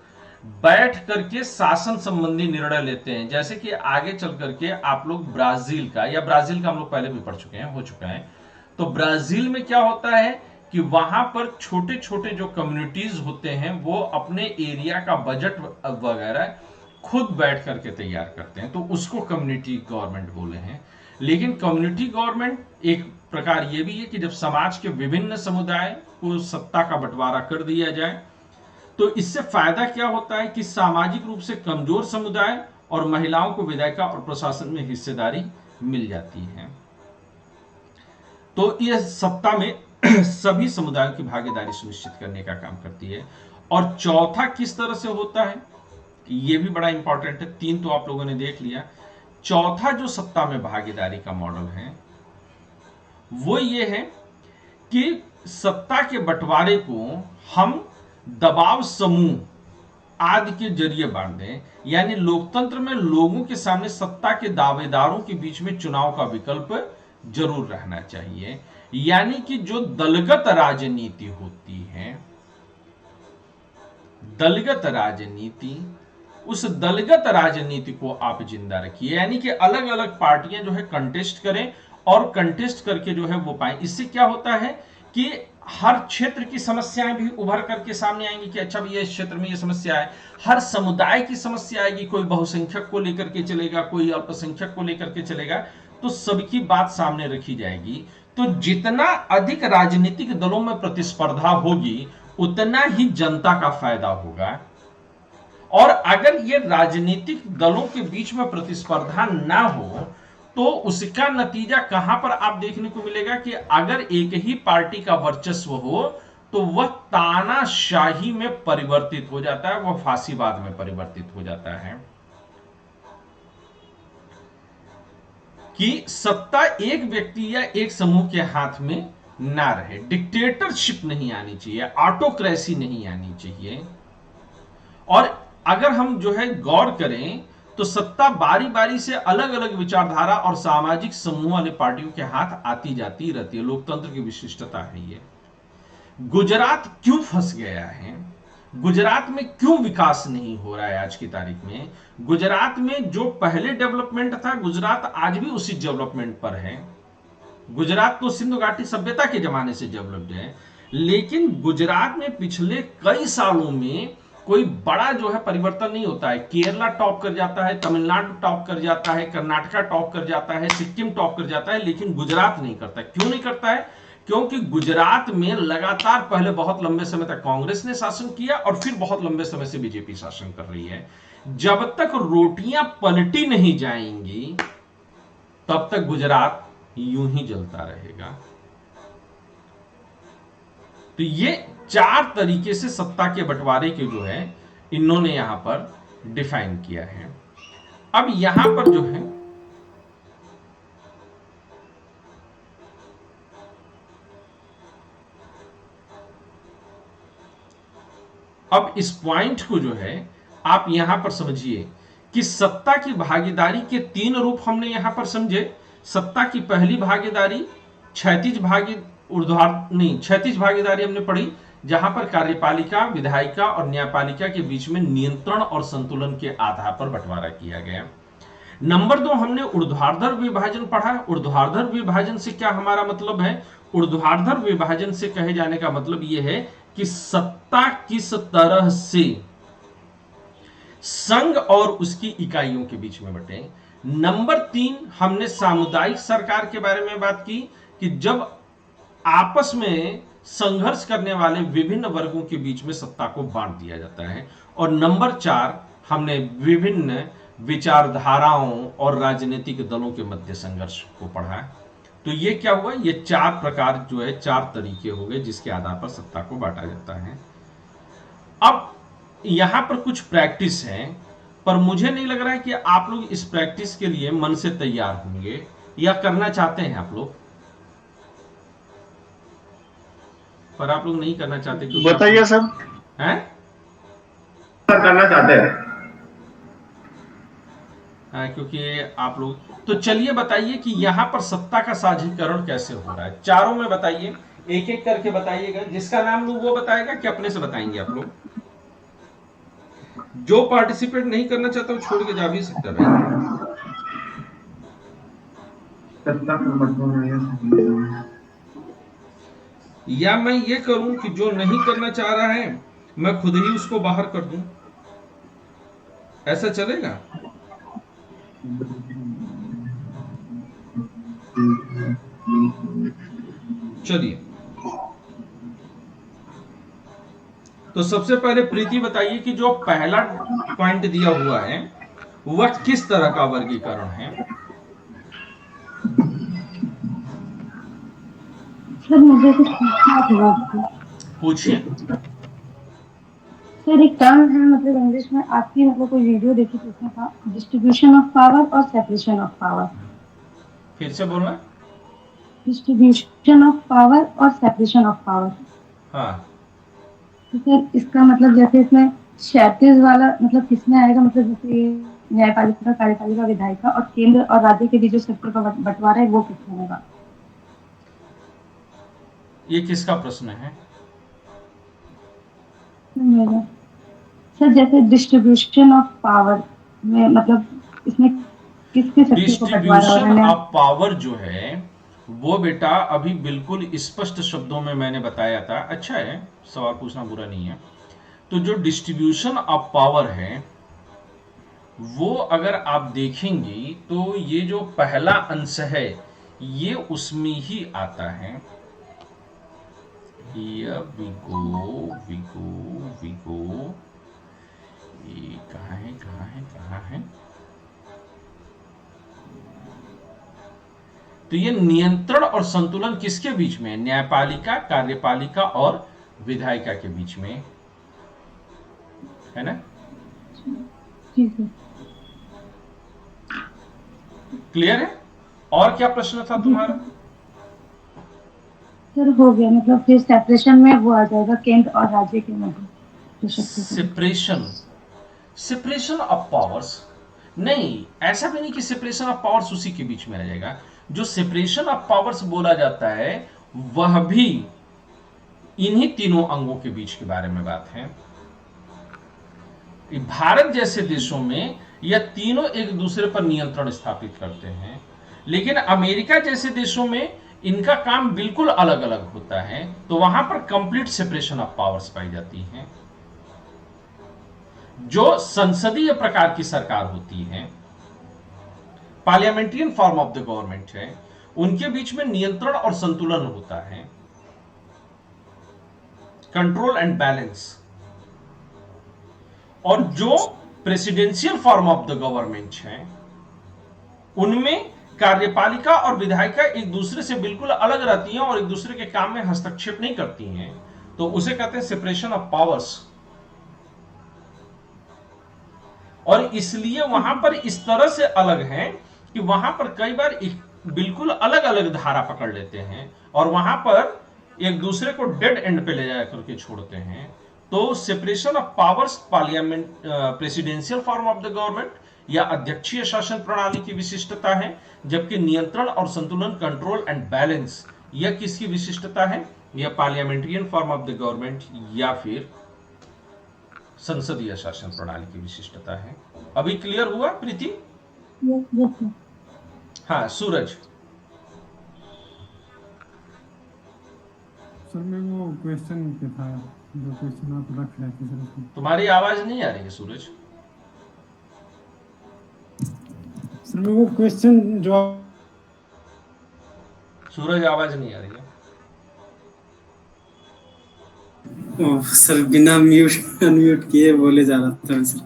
बैठ करके शासन संबंधी निर्णय लेते हैं। जैसे कि आगे चल करके आप लोग ब्राजील का हम लोग पहले भी पढ़ चुके हैं, हो चुका है। तो ब्राजील में क्या होता है कि वहां पर छोटे छोटे जो कम्युनिटीज होते हैं वो अपने एरिया का बजट वगैरह खुद बैठ करके तैयार करते हैं, तो उसको कम्युनिटी गवर्नमेंट बोले हैं। लेकिन कम्युनिटी गवर्नमेंट एक प्रकार ये भी है कि जब समाज के विभिन्न समुदाय को सत्ता का बंटवारा कर दिया जाए तो इससे फायदा क्या होता है कि सामाजिक रूप से कमजोर समुदाय और महिलाओं को विधायिका और प्रशासन में हिस्सेदारी मिल जाती है। तो यह सत्ता में सभी समुदायों की भागीदारी सुनिश्चित करने का काम करती है। और चौथा किस तरह से होता है, ये भी बड़ा इंपॉर्टेंट है। तीन तो आप लोगों ने देख लिया। चौथा जो सत्ता में भागीदारी का मॉडल है वो ये है कि सत्ता के बंटवारे को हम दबाव समूह आदि के जरिए बांट दें। यानी लोकतंत्र में लोगों के सामने सत्ता के दावेदारों के बीच में चुनाव का विकल्प जरूर रहना चाहिए। यानी कि जो दलगत राजनीति होती है, दलगत राजनीति, उस दलगत राजनीति को आप जिंदा रखिए। यानी कि अलग अलग पार्टियां जो है कंटेस्ट करें और कंटेस्ट करके जो है वो पाए। इससे क्या होता है कि हर क्षेत्र की समस्याएं भी उभर करके सामने आएंगी कि अच्छा भैया इस क्षेत्र में ये समस्या है, हर समुदाय की समस्या आएगी, कोई बहुसंख्यक को लेकर के चलेगा, कोई अल्पसंख्यक को लेकर के चलेगा, तो सबकी बात सामने रखी जाएगी। तो जितना अधिक राजनीतिक दलों में प्रतिस्पर्धा होगी उतना ही जनता का फायदा होगा। और अगर ये राजनीतिक दलों के बीच में प्रतिस्पर्धा ना हो तो उसका नतीजा कहां पर आप देखने को मिलेगा कि अगर एक ही पार्टी का वर्चस्व हो तो वह तानाशाही में परिवर्तित हो जाता है, वह फांसीवाद में परिवर्तित हो जाता है। कि सत्ता एक व्यक्ति या एक समूह के हाथ में ना रहे, डिक्टेटरशिप नहीं आनी चाहिए, ऑटोक्रेसी नहीं आनी चाहिए। और अगर हम जो है गौर करें तो सत्ता बारी बारी से अलग अलग विचारधारा और सामाजिक समूह वाले पार्टियों के हाथ आती जाती रहती है, लोकतंत्र की विशिष्टता है ये। गुजरात क्यों फंस गया है, गुजरात में क्यों विकास नहीं हो रहा है आज की तारीख में? गुजरात में जो पहले डेवलपमेंट था, गुजरात आज भी उसी डेवलपमेंट पर है। गुजरात तो सिंधु घाटी सभ्यता के जमाने से डेवलप्ड है, लेकिन गुजरात में पिछले कई सालों में कोई बड़ा जो है परिवर्तन नहीं होता है। केरला टॉप कर जाता है, तमिलनाडु टॉप कर जाता है, कर्नाटका टॉप कर जाता है, सिक्किम टॉप कर जाता है, लेकिन गुजरात नहीं करता। क्यों नहीं करता है? क्योंकि गुजरात में लगातार पहले बहुत लंबे समय तक कांग्रेस ने शासन किया और फिर बहुत लंबे समय से बीजेपी शासन कर रही है। जब तक रोटियां पलटी नहीं जाएंगी तब तक गुजरात यूं ही जलता रहेगा। तो ये 4 तरीके से सत्ता के बंटवारे के जो है इन्होंने यहां पर डिफाइन किया है। अब यहां पर जो है अब इस पॉइंट को जो है आप यहां पर समझिए कि सत्ता की भागीदारी के 3 रूप हमने यहां पर समझे। सत्ता की पहली भागीदारी क्षैतिज भागीदारी हमने पढ़ी, जहां पर कार्यपालिका, विधायिका और न्यायपालिका के बीच में नियंत्रण और संतुलन के आधार पर बंटवारा किया गया। नंबर 2 हमने ऊर्ध्वाधर विभाजन पढ़ा। ऊर्ध्वाधर विभाजन से क्या हमारा मतलब है? ऊर्ध्वाधर विभाजन से कहे जाने का मतलब यह है कि सत्ता किस तरह से संघ और उसकी इकाइयों के बीच में बटे। नंबर 3 हमने सामुदायिक सरकार के बारे में बात की कि जब आपस में संघर्ष करने वाले विभिन्न वर्गों के बीच में सत्ता को बांट दिया जाता है। और नंबर 4 हमने विभिन्न विचारधाराओं और राजनीतिक दलों के मध्य संघर्ष को पढ़ा। तो ये क्या हुआ? ये 4 प्रकार जो है 4 तरीके हो गए जिसके आधार पर सत्ता को बांटा जाता है। अब यहां पर कुछ प्रैक्टिस है, पर मुझे नहीं लग रहा है कि आप लोग इस प्रैक्टिस के लिए मन से तैयार होंगे या करना चाहते हैं आप लोग, पर आप लोग नहीं करना चाहते। बताइए सर। हैं? करना चाहते हैं। क्योंकि आप लोग तो चलिए बताइए कि यहां पर सत्ता का साझीकरण कैसे हो रहा है। चारों में बताइए, एक एक करके बताइएगा। जिसका नाम लूं वो बताएगा कि अपने से बताएंगे आप लोग? जो पार्टिसिपेट नहीं करना चाहता वो छोड़ के जा भी सकता है। या मैं ये करूं कि जो नहीं करना चाह रहा है मैं खुद ही उसको बाहर कर दूं, ऐसा चलेगा? चलिए, तो सबसे पहले प्रीति बताइए कि जो पहला पॉइंट दिया हुआ है वह किस तरह का वर्गीकरण है? सर मुझे कुछ पूछना था आपसे। पूछिए। सर एक टर्म है, मतलब इंग्लिश में आपकी मतलब कोई वीडियो देखी थी, उसमें था डिस्ट्रीब्यूशन ऑफ पावर और सेपरेशन ऑफ पावर। फिर से बोलना। डिस्ट्रीब्यूशन ऑफ पावर और सेपरेशन ऑफ पावर। हाँ, तो सर इसका मतलब जैसे इसमें क्षैतिज वाला मतलब किसमें आएगा, मतलब जैसे न्यायपालिका, कार्यपालिका, विधायिका और केंद्र और राज्य के बीच जो सेक्टर का बंटवारा है वो किसमें होगा? ये किसका प्रश्न है? मेरा सर, जैसे डिस्ट्रीब्यूशन ऑफ पावर में मतलब इसमें किसके सेक्टर को बंटवारा हो रहा है? डिस्ट्रीब्यूशन ऑफ पावर जो है वो बेटा अभी बिल्कुल स्पष्ट शब्दों में मैंने बताया था। अच्छा है, सवाल पूछना बुरा नहीं है। तो जो डिस्ट्रीब्यूशन ऑफ पावर है वो अगर आप देखेंगी तो ये जो पहला अंश है ये उसमें ही आता है। विगो ये कहाँ है? तो ये नियंत्रण और संतुलन किसके बीच में है? न्यायपालिका, कार्यपालिका और विधायिका के बीच में है ना? जी सर। क्लियर है? और क्या प्रश्न था तुम्हारा? सर हो गया, मतलब फिर सेपरेशन में वो आ जाएगा केंद्र और राज्य के मध्य। सेपरेशन ऑफ पावर्स नहीं, ऐसा भी नहीं कि सेपरेशन ऑफ पावर्स उसी के बीच में आ जाएगा। जो सेपरेशन ऑफ पावर्स बोला जाता है वह भी इन्हीं तीनों अंगों के बीच के बारे में बात है। भारत जैसे देशों में यह तीनों एक दूसरे पर नियंत्रण स्थापित करते हैं, लेकिन अमेरिका जैसे देशों में इनका काम बिल्कुल अलग अलग होता है। तो वहां पर कंप्लीट सेपरेशन ऑफ पावर्स पाई जाती है। जो संसदीय प्रकार की सरकार होती है, parliamentarian form of the government है, उनके बीच में नियंत्रण और संतुलन होता है, कंट्रोल एंड बैलेंस। और जो presidential form of the government है उनमें कार्यपालिका और विधायिका एक दूसरे से बिल्कुल अलग रहती हैं और एक दूसरे के काम में हस्तक्षेप नहीं करती हैं। तो उसे कहते हैं सेपरेशन ऑफ पावर्स। और इसलिए वहां पर इस तरह से अलग है कि वहां पर कई बार बिल्कुल अलग अलग धारा पकड़ लेते हैं और वहां पर एक दूसरे को डेड एंड पे ले जाकर के छोड़ते हैं। तो separation of powers parliament, presidential form of the government या अध्यक्षीय शासन प्रणाली की विशिष्टता है, जबकि नियंत्रण और संतुलन, कंट्रोल एंड बैलेंस, यह किसकी विशिष्टता है? यह parliamentarian form of the government या फिर संसदीय शासन प्रणाली की विशिष्टता है। अभी क्लियर हुआ प्रीति? हाँ सूरज। सर मैं वो क्वेश्चन पे था जो क्वेश्चन आप रख रहे थे सर। तुम्हारी आवाज नहीं आ रही है सूरज। सर मैं वो क्वेश्चन जो सूरज आवाज नहीं आ रही है। सर बिना म्यूट अनम्यूट किए बोले जा रहा था सर।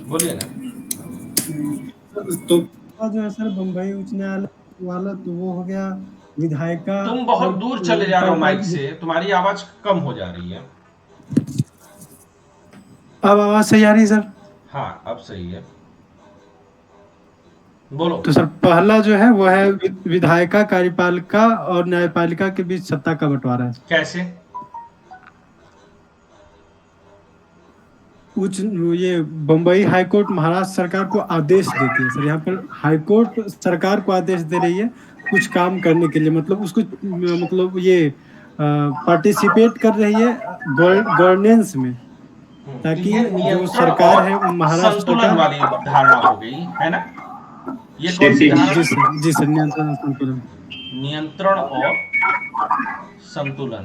बोलिए ना। तो जो है सर बम्बई उच्च न्यायालय वाला तो वो हो गया विधायिका। तुम बहुत दूर चले जा रहे हो माइक से, तुम्हारी आवाज कम हो जा रही है। अब आवाज सही आ रही है सर? हाँ अब सही है, बोलो। तो सर पहला जो है वो है विधायिका, कार्यपालिका और न्यायपालिका के बीच सत्ता का बंटवारा है। कैसे? ये बम्बई हाईकोर्ट महाराष्ट्र सरकार को आदेश देती है सर। यहाँ पर हाईकोर्ट सरकार को आदेश दे रही है कुछ काम करने के लिए, मतलब उसको मतलब ये पार्टिसिपेट कर रही है गवर्नेंस में, ताकि जो सरकार है महाराष्ट्र संतुलन वाली धारणा हो गई है ना? ये कौन सी धारणा? जी सर, नियंत्रण और संतुलन। नियंत्रण और संतुलन।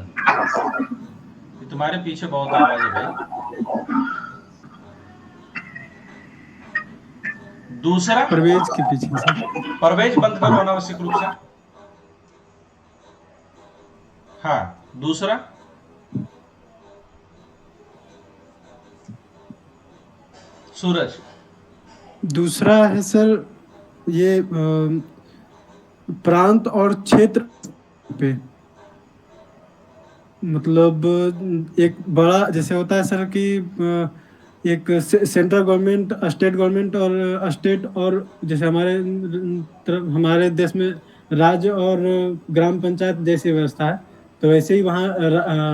तुम्हारे पीछे बहुत आवाज है भाई। दूसरा परवेज के पीछे सर। परवेज बंद करो अनावश्यक रूप से। हाँ दूसरा सूरज। दूसरा है सर ये प्रांत और क्षेत्र पे, मतलब एक बड़ा जैसे होता है सर कि एक सेंट्रल गवर्नमेंट, स्टेट गवर्नमेंट और स्टेट, और जैसे हमारे देश में राज्य और ग्राम पंचायत जैसी व्यवस्था है, तो वैसे ही वहाँ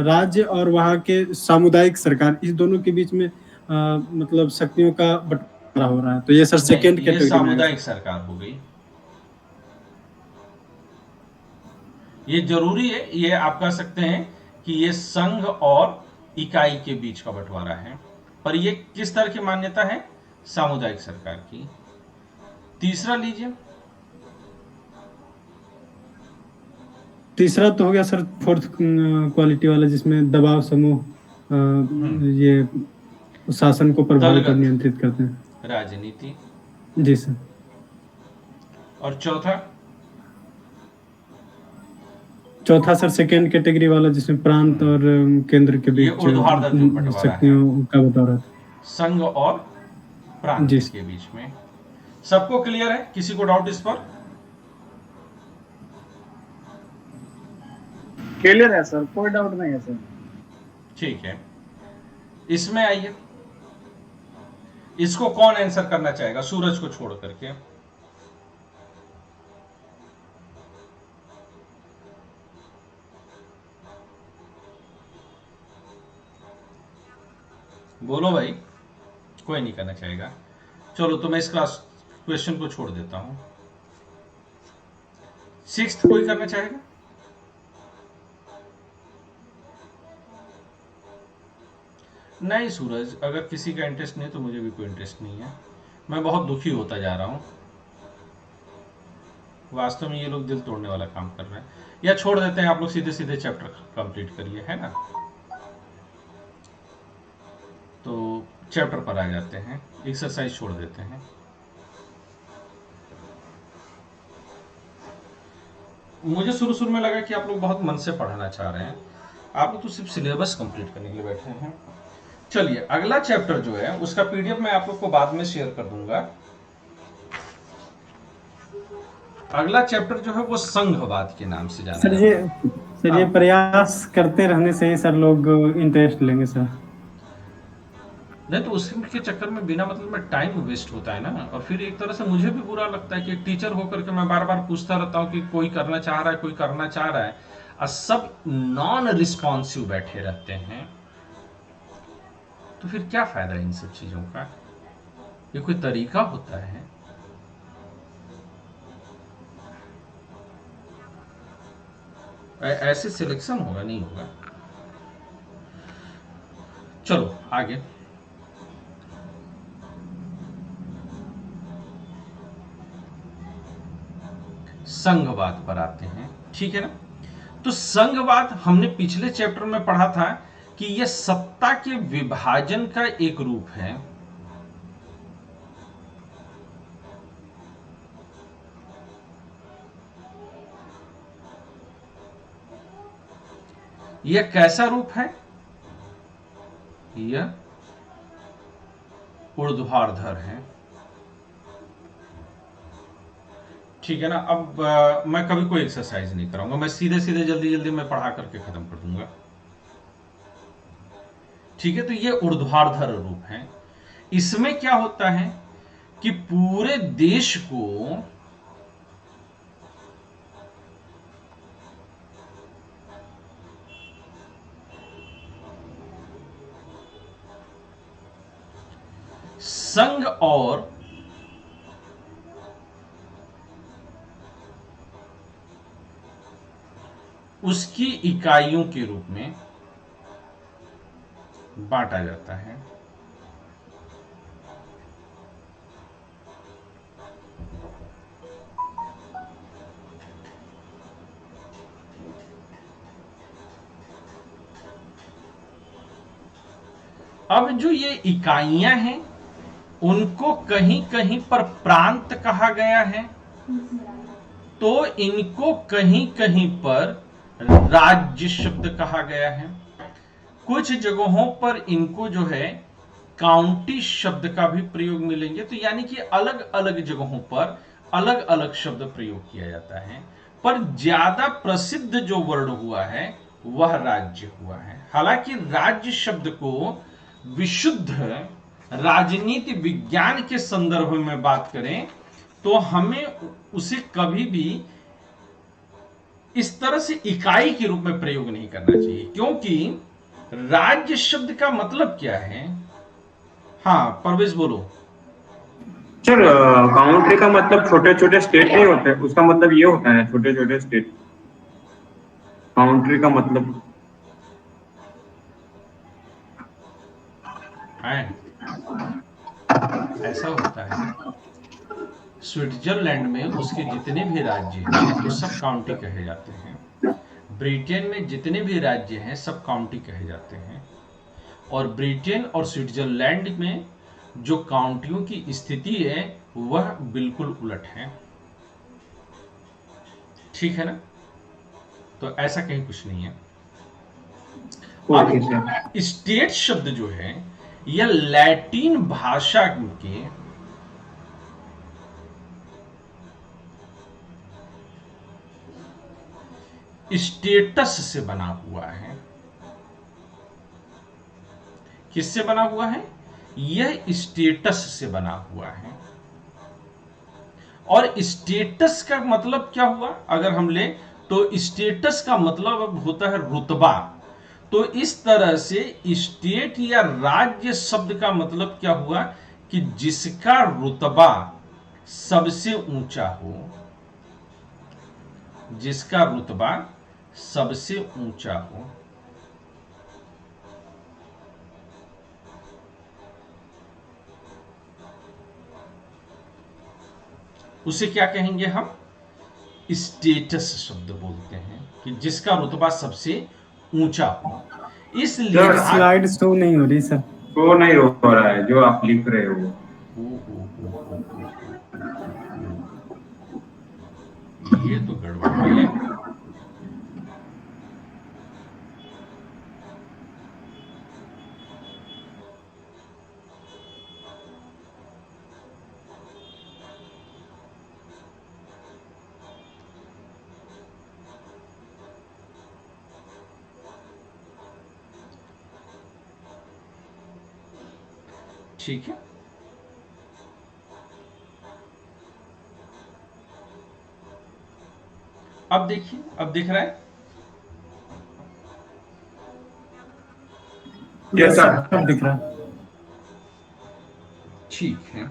राज्य और वहाँ के सामुदायिक सरकार, इस दोनों के बीच में मतलब शक्तियों का बंटवारा हो रहा है। तो ये सर सेकेंड कैटेगरी में सामुदायिक सरकार हो गई। ये जरूरी है, ये आप कह सकते हैं कि ये संघ और इकाई के बीच का बंटवारा है, पर ये किस तरह की मान्यता है? सामुदायिक सरकार की। तीसरा लीजिए, तीसरा तो हो गया सर फोर्थ क्वालिटी वाला, जिसमें दबाव समूह ये शासन को प्रभावित और दलगत नियंत्रित करते हैं। राजनीति। जी सर। और चौथा सर सेकेंड कैटेगरी वाला, जिसमें प्रांत और केंद्र के बीच ऊर्ध्वाधर जो बंटवारा है। शक्तियों का बंटवारा, संघ और प्रांत जी। के बीच में। सबको क्लियर है? किसी को डाउट इस पर? क्लियर है सर, कोई डाउट नहीं है सर। ठीक है, इसमें आइए, इसको कौन आंसर करना चाहेगा सूरज को छोड़ करके? बोलो भाई, कोई नहीं करना चाहेगा। चलो तो मैं इस क्लास क्वेश्चन को छोड़ देता हूं। 6th कोई करना चाहेगा? नहीं सूरज, अगर किसी का इंटरेस्ट नहीं तो मुझे भी कोई इंटरेस्ट नहीं है। मैं बहुत दुखी होता जा रहा हूं। वास्तव में ये लोग दिल तोड़ने वाला काम कर रहे हैं। या छोड़ देते हैं, आप लोग सीधे सीधे चैप्टर कंप्लीट करिए, है ना? तो चैप्टर पर आ जाते हैं, एक्सरसाइज छोड़ देते हैं। मुझे शुरू में लगा कि आप लोग बहुत मन से पढ़ना चाह रहे हैं, आप लोग तो सिर्फ सिलेबस कंप्लीट करने के लिए बैठे हैं। चलिए, अगला चैप्टर जो है उसका पीडीएफ मैं आप लोग को बाद में शेयर कर दूंगा। अगला चैप्टर जो है वो संघवाद के नाम से जाना सर। ये प्रयास करते रहने से ही सर लोग इंटरेस्ट लेंगे सर। नहीं तो उसके चक्कर में बिना मतलब में टाइम वेस्ट होता है ना, और फिर एक तरह से मुझे भी बुरा लगता है कि एक टीचर होकर के मैं बार बार पूछता रहता हूँ कि कोई करना चाह रहा है, कोई करना चाह रहा है, और सब नॉन रिस्पॉन्सिव बैठे रहते हैं। तो फिर क्या फायदा इन सब चीजों का? ये कोई तरीका होता है? ऐसे सिलेक्शन होगा? नहीं होगा। चलो आगे। संघवाद पर आते हैं, ठीक है ना? तो संघवाद हमने पिछले चैप्टर में पढ़ा था कि यह सत्ता के विभाजन का एक रूप है। यह कैसा रूप है? यह ऊर्ध्वाधर है, ठीक है ना? अब मैं कभी कोई एक्सरसाइज नहीं कराऊंगा, मैं सीधे सीधे जल्दी में पढ़ा करके खत्म कर दूंगा, ठीक है? तो ये ऊर्ध्वाधर रूप है। इसमें क्या होता है कि पूरे देश को संघ और उसकी इकाइयों के रूप में बांटा जाता है। अब जो ये इकाइयां हैं उनको कहीं कहीं पर प्रांत कहा गया है, तो इनको कहीं कहीं पर राज्य शब्द कहा गया है। कुछ जगहों पर इनको जो है काउंटी शब्द का भी प्रयोग मिलेंगे। तो यानी कि अलग अलग जगहों पर अलग अलग शब्द प्रयोग किया जाता है, पर ज्यादा प्रसिद्ध जो वर्ड हुआ है वह राज्य हुआ है। हालांकि राज्य शब्द को विशुद्ध राजनीति विज्ञान के संदर्भ में बात करें तो हमें उसे कभी भी इस तरह से इकाई के रूप में प्रयोग नहीं करना चाहिए, क्योंकि राज्य शब्द का मतलब क्या है? हाँ परवेश बोलो। सर काउंट्री का मतलब छोटे छोटे स्टेट नहीं होते, उसका मतलब ये होता है छोटे छोटे स्टेट। काउंट्री का मतलब ऐसा होता है। स्विट्जरलैंड में उसके जितने भी राज्य हैं वो सब काउंटी कहे जाते हैं। ब्रिटेन में जितने भी राज्य हैं सब काउंटी कहे जाते हैं, और ब्रिटेन और स्विट्जरलैंड में जो काउंटियों की स्थिति है वह बिल्कुल उलट है। ठीक है ना? तो ऐसा कहीं कुछ नहीं है। अब स्टेट शब्द जो है यह लैटिन भाषा के स्टेटस से बना हुआ है। किससे बना हुआ है? यह स्टेटस से बना हुआ है। और स्टेटस का मतलब क्या हुआ? अगर हम ले तो स्टेटस का मतलब अब होता है रुतबा। तो इस तरह से स्टेट या राज्य शब्द का मतलब क्या हुआ कि जिसका रुतबा सबसे ऊंचा हो, जिसका रुतबा सबसे ऊंचा हो। उसे क्या कहेंगे हम? स्टेटस शब्द बोलते हैं कि जिसका रुतबा सबसे ऊंचा हो। इसलिए स्लाइड शो नहीं हो रही सर। शो नहीं हो रहा है जो आप लिख रहे हो। ये तो गड़बड़ है। ठीक है, अब देखिए, अब दिख रहा है? यस सर, अब दिख रहा है। ठीक है,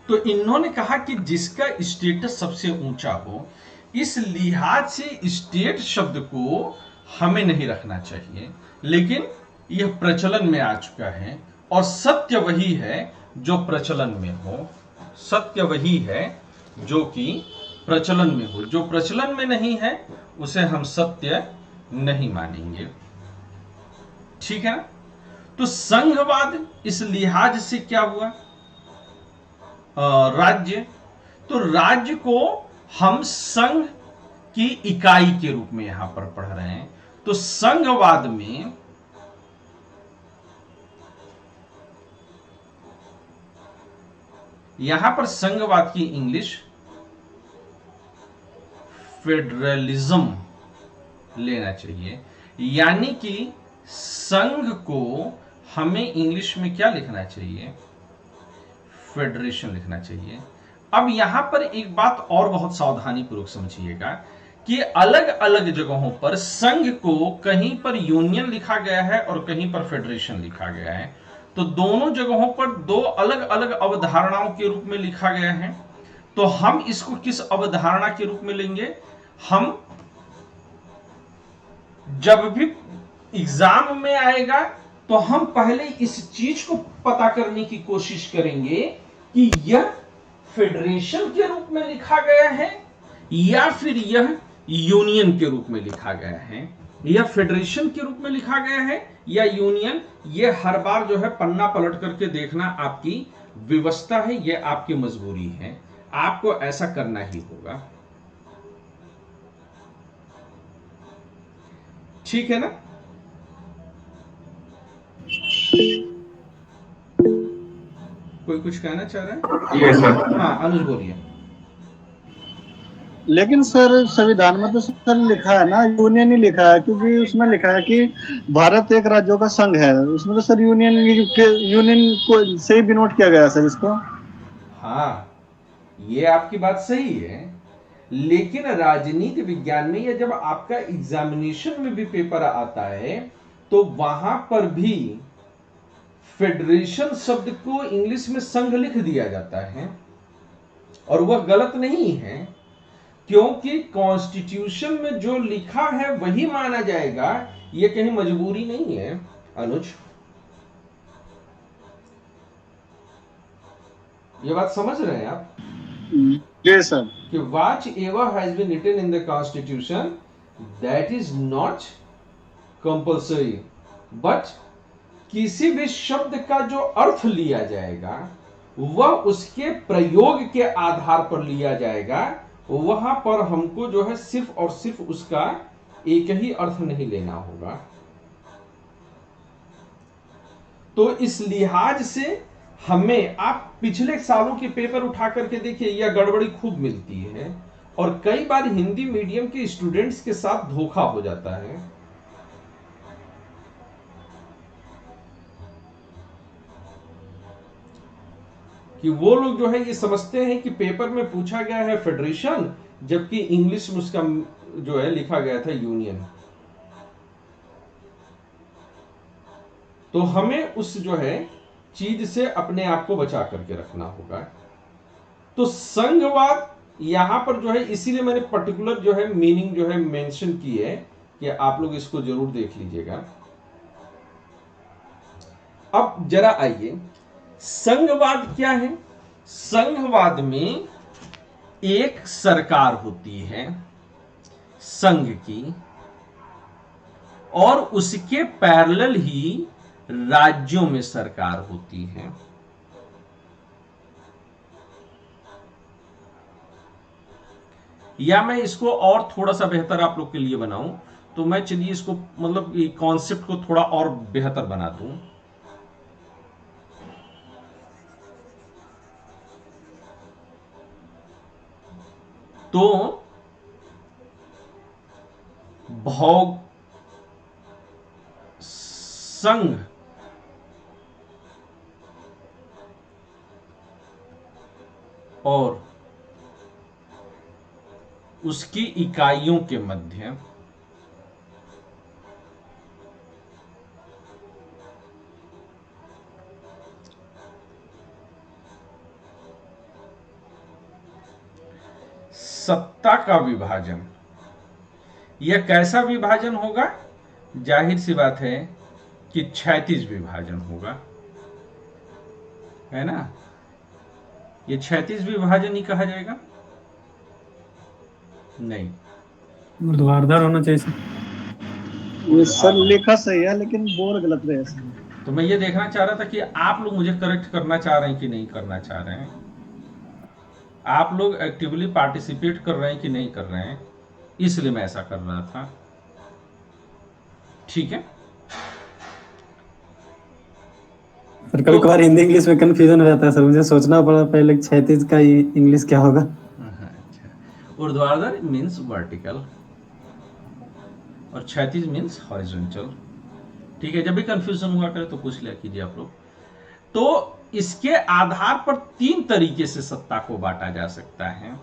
तो इन्होंने कहा कि जिसका स्टेटस सबसे ऊंचा हो, इस लिहाज से स्टेट शब्द को हमें नहीं रखना चाहिए, लेकिन यह प्रचलन में आ चुका है। और सत्य वही है जो प्रचलन में हो, सत्य वही है जो कि प्रचलन में हो। जो प्रचलन में नहीं है उसे हम सत्य नहीं मानेंगे। ठीक है ना? तो संघवाद इस लिहाज से क्या हुआ? राज्य। तो राज्य को हम संघ की इकाई के रूप में यहां पर पढ़ रहे हैं। तो संघवाद में यहां पर संघवाद की इंग्लिश फेडरलिज्म लेना चाहिए, यानी कि संघ को हमें इंग्लिश में क्या लिखना चाहिए? फेडरेशन लिखना चाहिए। अब यहां पर एक बात और बहुत सावधानी पूर्वक समझिएगा कि अलग अलग जगहों पर संघ को कहीं पर यूनियन लिखा गया है और कहीं पर फेडरेशन लिखा गया है। तो दोनों जगहों पर दो अलग अलग अवधारणाओं के रूप में लिखा गया है। तो हम इसको किस अवधारणा के रूप में लेंगे? हम जब भी एग्जाम में आएगा तो हम पहले इस चीज को पता करने की कोशिश करेंगे कि यह फेडरेशन के रूप में लिखा गया है या फिर यह यूनियन के रूप में लिखा गया है। यह फेडरेशन के रूप में लिखा गया है या यूनियन, यह हर बार जो है पन्ना पलट करके देखना आपकी व्यवस्था है, यह आपकी मजबूरी है, आपको ऐसा करना ही होगा। ठीक है ना? कोई कुछ कहना चाह रहा है? Yes sir. हाँ, अनुज बोलिए। लेकिन सर संविधान में तो सर लिखा है ना, यूनियन ही लिखा है, क्योंकि उसमें लिखा है कि भारत एक राज्यों का संघ है। उसमें तो सर यूनियन को से ही डिनोट किया गया सर इसको। हाँ, ये आपकी बात सही है, लेकिन राजनीति विज्ञान में या जब आपका एग्जामिनेशन में भी पेपर आता है तो वहां पर भी फेडरेशन शब्द को इंग्लिश में संघ लिख दिया जाता है, और वह गलत नहीं है, क्योंकि कॉन्स्टिट्यूशन में जो लिखा है वही माना जाएगा। यह कहीं मजबूरी नहीं है। अनुज, ये बात समझ रहे हैं आप? जी सर। कि whatever has been written in the constitution that is not compulsory, but किसी भी शब्द का जो अर्थ लिया जाएगा वह उसके प्रयोग के आधार पर लिया जाएगा, वहां पर हमको जो है सिर्फ और सिर्फ उसका एक ही अर्थ नहीं लेना होगा। तो इस लिहाज से हमें, आप पिछले सालों के पेपर उठा करके देखिए, यह गड़बड़ी खूब मिलती है और कई बार हिंदी मीडियम के स्टूडेंट्स के साथ धोखा हो जाता है। कि वो लोग जो है ये समझते हैं कि पेपर में पूछा गया है फेडरेशन, जबकि इंग्लिश में उसका जो है लिखा गया था यूनियन। तो हमें उस जो है चीज से अपने आप को बचा करके रखना होगा। तो संघवाद यहां पर जो है, इसीलिए मैंने पर्टिकुलर जो है मीनिंग जो है मेंशन की है कि आप लोग इसको जरूर देख लीजिएगा। अब जरा आइए, संघवाद क्या है? संघवाद में एक सरकार होती है संघ की, और उसके पैरेलल ही राज्यों में सरकार होती है। या मैं इसको और थोड़ा सा बेहतर आप लोग के लिए बनाऊं, तो मैं चलिए इसको मतलब कॉन्सेप्ट को थोड़ा और बेहतर बना दूं। तो संघ और उसकी इकाइयों के मध्य सत्ता का विभाजन, यह कैसा विभाजन होगा? जाहिर सी बात है कि क्षैतिज विभाजन होगा, है ना? ये क्षैतिज विभाजन ही कहा जाएगा? नहीं, ऊर्ध्वाधर होना चाहिए सर। ये सर लिखा सही है लेकिन बोर गलत रहे सर। तो मैं ये देखना चाह रहा था कि आप लोग मुझे करेक्ट करना चाह रहे हैं कि नहीं करना चाह रहे हैं, आप लोग एक्टिवली पार्टिसिपेट कर रहे हैं कि नहीं कर रहे हैं, इसलिए मैं ऐसा कर रहा था। ठीक है सर, कभी कभार हिंदी इंग्लिश में कंफ्यूजन हो जाता है सर, मुझे सोचना पड़ा पहले क्षैतिज का इंग्लिश क्या होगा। ऊर्ध्वाधर मीन्स वर्टिकल और क्षैतिज मीन्स हॉरिजॉन्टल। ठीक है, जब भी कंफ्यूजन हुआ करे तो पूछ लिया कीजिए आप लोग। तो इसके आधार पर 3 तरीके से सत्ता को बांटा जा सकता है।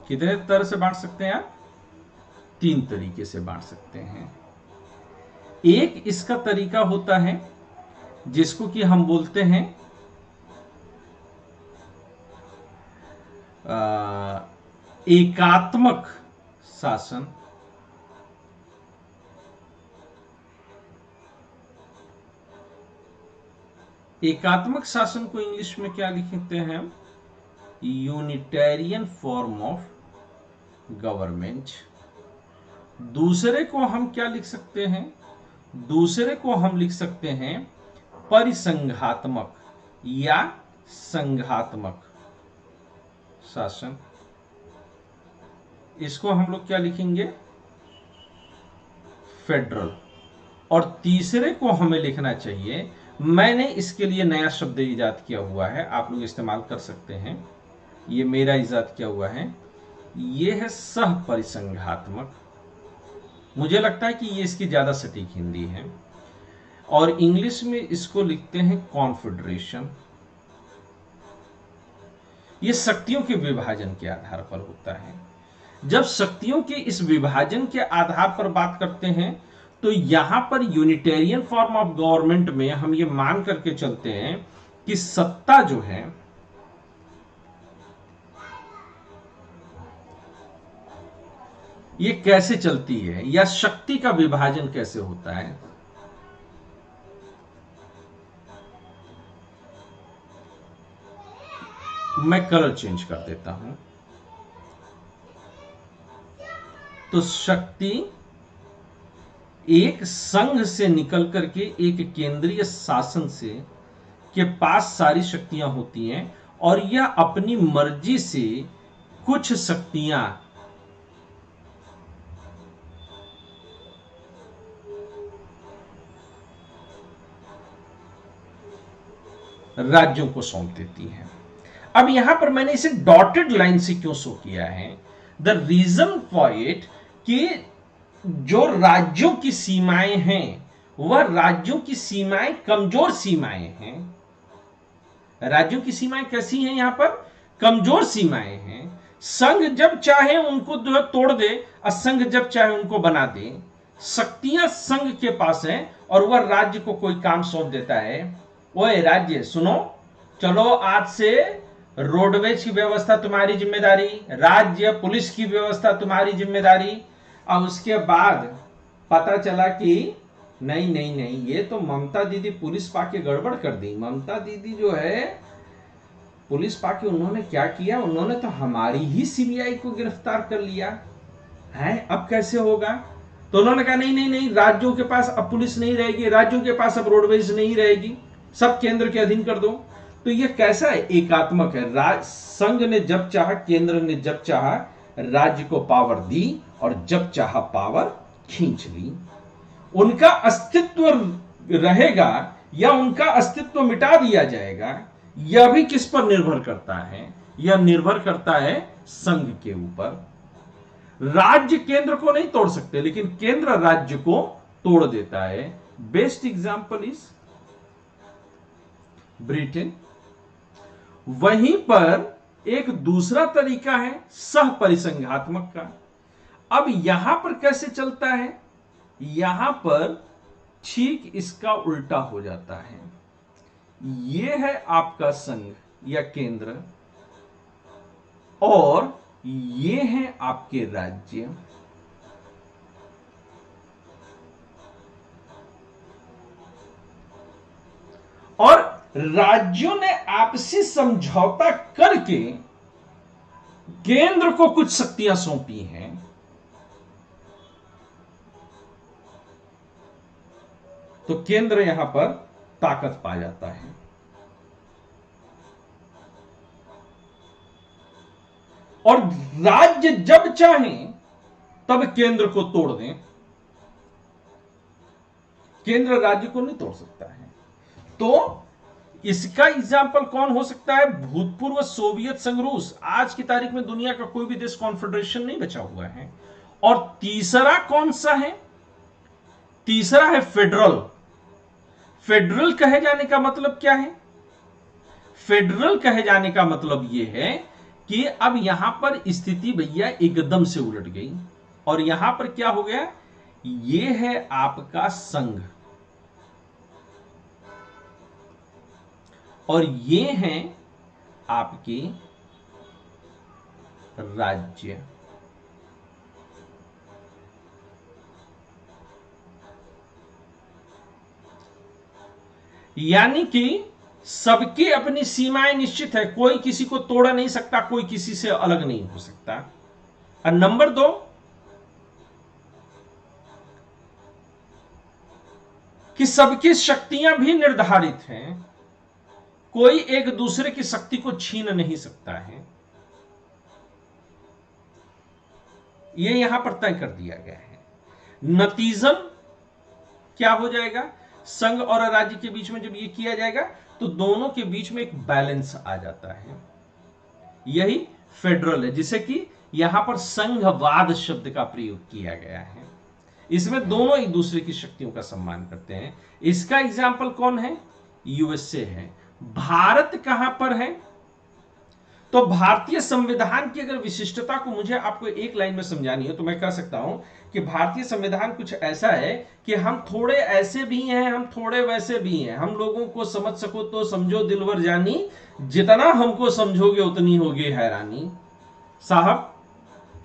कितने तरह से बांट सकते हैं आप? 3 तरीके से बांट सकते हैं। एक इसका तरीका होता है जिसको कि हम बोलते हैं एकात्मक शासन। एकात्मक शासन को इंग्लिश में क्या लिखते हैं? Unitarian form of government. दूसरे को हम क्या लिख सकते हैं? दूसरे को हम लिख सकते हैं परिसंघात्मक या संघात्मक शासन। इसको हम लोग क्या लिखेंगे? फेडरल। और तीसरे को हमें लिखना चाहिए, मैंने इसके लिए नया शब्द इजाद किया हुआ है, आप लोग इस्तेमाल कर सकते हैं, ये मेरा इजाद किया हुआ है, ये है सह परिसंघात्मक। मुझे लगता है कि ये इसकी ज्यादा सटीक हिंदी है। और इंग्लिश में इसको लिखते हैं कॉन्फेडरेशन। ये शक्तियों के विभाजन के आधार पर होता है। जब शक्तियों के इस विभाजन के आधार पर बात करते हैं तो यहां पर यूनिटेरियन फॉर्म ऑफ गवर्नमेंट में हम ये मान करके चलते हैं कि सत्ता जो है ये कैसे चलती है या शक्ति का विभाजन कैसे होता है। मैं कलर चेंज कर देता हूं। तो शक्ति एक संघ से निकल करके एक केंद्रीय शासन से के पास सारी शक्तियां होती हैं और यह अपनी मर्जी से कुछ शक्तियां राज्यों को सौंप देती है। अब यहां पर मैंने इसे डॉटेड लाइन से क्यों शो किया है? द रीजन फॉर इट कि जो राज्यों की सीमाएं हैं वह राज्यों की सीमाएं कमजोर सीमाएं हैं। राज्यों की सीमाएं कैसी हैं? यहां पर कमजोर सीमाएं हैं। संघ जब चाहे उनको तोड़ दे, असंघ जब चाहे उनको बना दे। शक्तियां संघ के पास हैं और वह राज्य को कोई काम सौंप देता है। ओए राज्य सुनो, चलो आज से रोडवेज की व्यवस्था तुम्हारी जिम्मेदारी, राज्य पुलिस की व्यवस्था तुम्हारी जिम्मेदारी। और उसके बाद पता चला कि नहीं नहीं नहीं, ये तो ममता दीदी पुलिस पाके गड़बड़ कर दी। ममता दीदी जो है पुलिस पाके उन्होंने क्या किया, उन्होंने तो हमारी ही सीबीआई को गिरफ्तार कर लिया है। अब कैसे होगा? तो उन्होंने कहा नहीं नहीं नहीं, राज्यों के पास अब पुलिस नहीं रहेगी, राज्यों के पास अब रोडवेज नहीं रहेगी, सब केंद्र के अधीन कर दो। तो ये कैसा है? एकात्मक है। संघ ने जब चाहा, केंद्र ने जब चाहा राज्य को पावर दी और जब चाहा पावर खींच ली। उनका अस्तित्व रहेगा या उनका अस्तित्व मिटा दिया जाएगा, यह भी किस पर निर्भर करता है? यह निर्भर करता है संघ के ऊपर। राज्य केंद्र को नहीं तोड़ सकते, लेकिन केंद्र राज्य को तोड़ देता है। Best example is Britain. वहीं पर एक दूसरा तरीका है सह परिसंघात्मक का। अब यहां पर कैसे चलता है? यहां पर ठीक इसका उल्टा हो जाता है। यह है आपका संघ या केंद्र और ये हैं आपके राज्य। और राज्यों ने आपसी समझौता करके केंद्र को कुछ शक्तियां सौंपी हैं। तो केंद्र यहां पर ताकत पा जाता है। और राज्य जब चाहें तब केंद्र को तोड़ दें। केंद्र राज्य को नहीं तोड़ सकता है। तो इसका एग्जाम्पल कौन हो सकता है? भूतपूर्व सोवियत संघ रूस। आज की तारीख में दुनिया का कोई भी देश कॉन्फेडरेशन नहीं बचा हुआ है। और तीसरा कौन सा है? तीसरा है फेडरल। फेडरल कहे जाने का मतलब क्या है? फेडरल कहे जाने का मतलब यह है कि अब यहां पर स्थिति भैया एकदम से उलट गई और यहां पर क्या हो गया? यह है आपका संघ और ये हैं आपके राज्य। यानी कि सबकी अपनी सीमाएं निश्चित है, कोई किसी को तोड़ नहीं सकता, कोई किसी से अलग नहीं हो सकता। और नंबर 2, कि सबकी शक्तियां भी निर्धारित हैं, कोई एक दूसरे की शक्ति को छीन नहीं सकता है। यह यहां पर तय कर दिया गया है। नतीजन क्या हो जाएगा? संघ और राज्य के बीच में जब ये किया जाएगा तो दोनों के बीच में एक बैलेंस आ जाता है। यही फेडरल है, जिसे कि यहां पर संघवाद शब्द का प्रयोग किया गया है। इसमें दोनों एक दूसरे की शक्तियों का सम्मान करते हैं। इसका एग्जाम्पल कौन है? यूएसए है। भारत कहां पर है? तो भारतीय संविधान की अगर विशिष्टता को मुझे आपको एक लाइन में समझानी हो तो मैं कह सकता हूं कि भारतीय संविधान कुछ ऐसा है कि हम थोड़े ऐसे भी हैं, हम थोड़े वैसे भी हैं। हम लोगों को समझ सको तो समझो दिलवर जानी, जितना हमको समझोगे उतनी होगी हैरानी। साहब,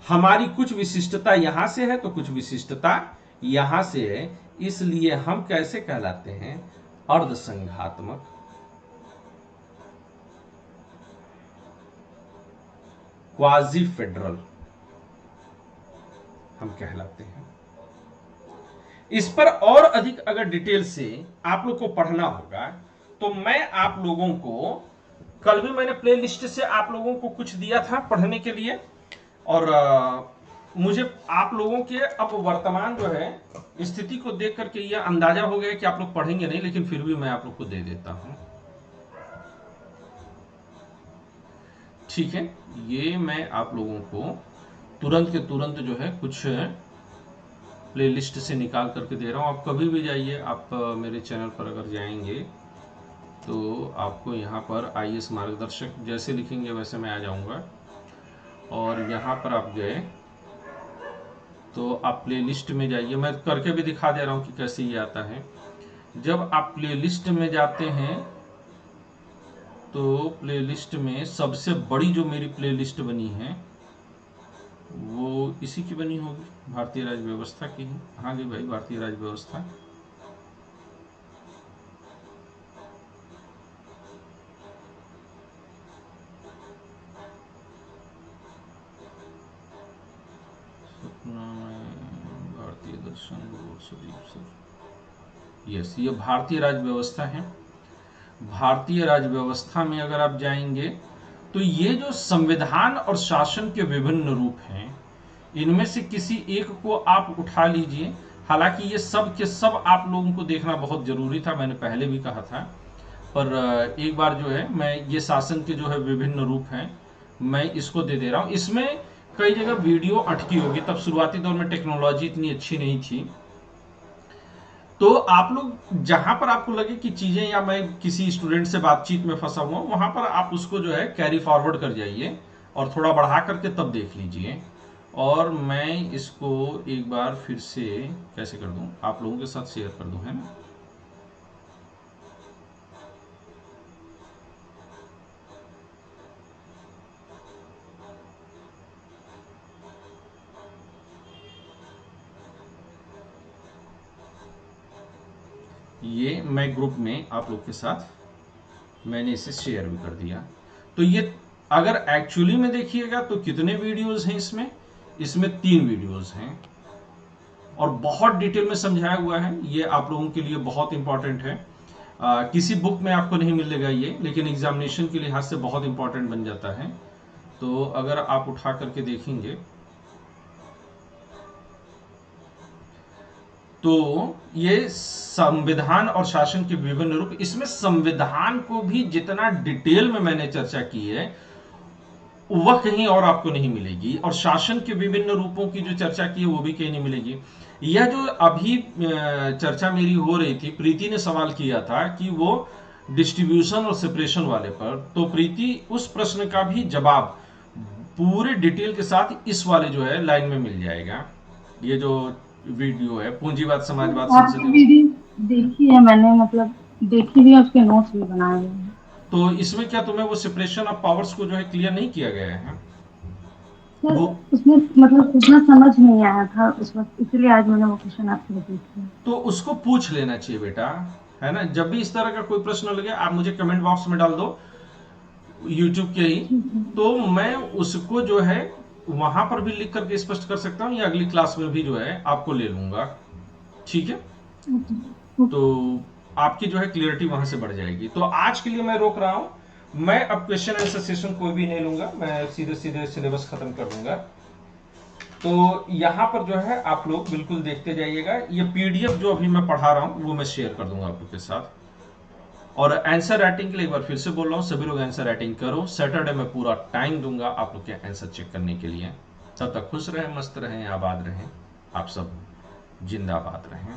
हमारी कुछ विशिष्टता यहां से है तो कुछ विशिष्टता यहां से है, इसलिए हम कैसे कहलाते हैं? अर्धसंघात्मक। क्वाजी फेडरल हम कहलाते हैं। इस पर और अधिक अगर डिटेल से आप लोग को पढ़ना होगा तो मैं आप लोगों को, कल भी मैंने प्लेलिस्ट से आप लोगों को कुछ दिया था पढ़ने के लिए, और मुझे आप लोगों के अब वर्तमान जो है स्थिति को देख करके यह अंदाजा हो गया कि आप लोग पढ़ेंगे नहीं, लेकिन फिर भी मैं आप लोग को दे देता हूं। ठीक है, ये मैं आप लोगों को तुरंत के तुरंत जो है कुछ प्लेलिस्ट से निकाल करके दे रहा हूं। आप कभी भी जाइए, आप मेरे चैनल पर अगर जाएंगे तो आपको यहाँ पर IAS मार्गदर्शक जैसे लिखेंगे वैसे मैं आ जाऊंगा, और यहाँ पर आप गए तो आप प्लेलिस्ट में जाइए। मैं करके भी दिखा दे रहा हूँ कि कैसे ये आता है। जब आप प्लेलिस्ट में जाते हैं तो प्लेलिस्ट में सबसे बड़ी जो मेरी प्लेलिस्ट बनी है वो इसी की बनी होगी, भारतीय राज्य व्यवस्था की है। हाँ जी भाई, भारतीय राज्य व्यवस्था। भारतीय दर्शन सुदीप सर, यस, ये भारतीय राज्य व्यवस्था है। भारतीय राज्य व्यवस्था में अगर आप जाएंगे तो ये जो संविधान और शासन के विभिन्न रूप हैं, इनमें से किसी एक को आप उठा लीजिए। हालांकि ये सब के सब आप लोगों को देखना बहुत जरूरी था, मैंने पहले भी कहा था, पर एक बार जो है मैं ये शासन के जो है विभिन्न रूप हैं मैं इसको दे रहा हूं। इसमें कई जगह वीडियो अटकी होगी, तब शुरुआती दौर में टेक्नोलॉजी इतनी अच्छी नहीं थी। तो आप लोग जहां पर आपको लगे कि चीजें, या मैं किसी स्टूडेंट से बातचीत में फंसा हुआ, वहां पर आप उसको जो है कैरी फॉरवर्ड कर जाइए और थोड़ा बढ़ा करके तब देख लीजिए। और मैं इसको एक बार फिर से कैसे कर दूं, आप लोगों के साथ शेयर कर दूं, है ना। ये मैं ग्रुप में आप लोग के साथ मैंने इसे शेयर भी कर दिया। तो ये अगर एक्चुअली में देखिएगा तो कितने वीडियोस हैं इसमें? इसमें 3 वीडियोस हैं और बहुत डिटेल में समझाया हुआ है। ये आप लोगों के लिए बहुत इंपॉर्टेंट है। किसी बुक में आपको नहीं मिलेगा ये, लेकिन एग्जामिनेशन के लिहाज से बहुत इंपॉर्टेंट बन जाता है। तो अगर आप उठा करके देखेंगे तो ये संविधान और शासन के विभिन्न रूप, इसमें संविधान को भी जितना डिटेल में मैंने चर्चा की है वह कहीं और आपको नहीं मिलेगी, और शासन के विभिन्न रूपों की जो चर्चा की है वो भी कहीं नहीं मिलेगी। यह जो अभी चर्चा मेरी हो रही थी, प्रीति ने सवाल किया था कि वो डिस्ट्रीब्यूशन और सेपरेशन वाले पर, तो प्रीति उस प्रश्न का भी जवाब पूरे डिटेल के साथ इस वाले जो है लाइन में मिल जाएगा। ये जो वीडियो है पूंजीवाद समाजवाद आपकी वीडियो देखी है मैंने, मतलब देखी भी, उसके नोट्स भी बनाए हुए हैं। तो इसमें क्या तुम्हें वो सेपरेशन ऑफ पावर्स को जो है क्लियर नहीं किया गया है? वो उसमें मतलब उतना समझ नहीं आया था उस वक्त, इसलिए आज मैंने वो क्वेश्चन आपसे पूछा। तो उसको पूछ लेना चाहिए बेटा, है ना। जब भी इस तरह का कोई प्रश्न लगे आप मुझे कमेंट बॉक्स में डाल दो, यूट्यूब के ही, तो मैं उसको जो है वहां पर भी लिख करके स्पष्ट कर सकता हूँ, या अगली क्लास में भी जो है आपको ले लूंगा। ठीक है, तो आपकी जो है क्लियरिटी वहां से बढ़ जाएगी। तो आज के लिए मैं रोक रहा हूं। मैं अब क्वेश्चन आंसर सेशन कोई भी नहीं लूंगा, मैं सीधे सीधे सिलेबस खत्म कर दूंगा। तो यहां पर जो है आप लोग बिल्कुल देखते जाइएगा। ये पीडीएफ जो अभी मैं पढ़ा रहा हूं वो मैं शेयर कर दूंगा आप लोग के साथ। और आंसर राइटिंग के लिए एक बार फिर से बोल रहा हूं, सभी लोग आंसर राइटिंग करो। सैटरडे में पूरा टाइम दूंगा आप लोग के आंसर चेक करने के लिए। तब तक खुश रहें, मस्त रहें, आबाद रहें, आप सब जिंदाबाद रहें।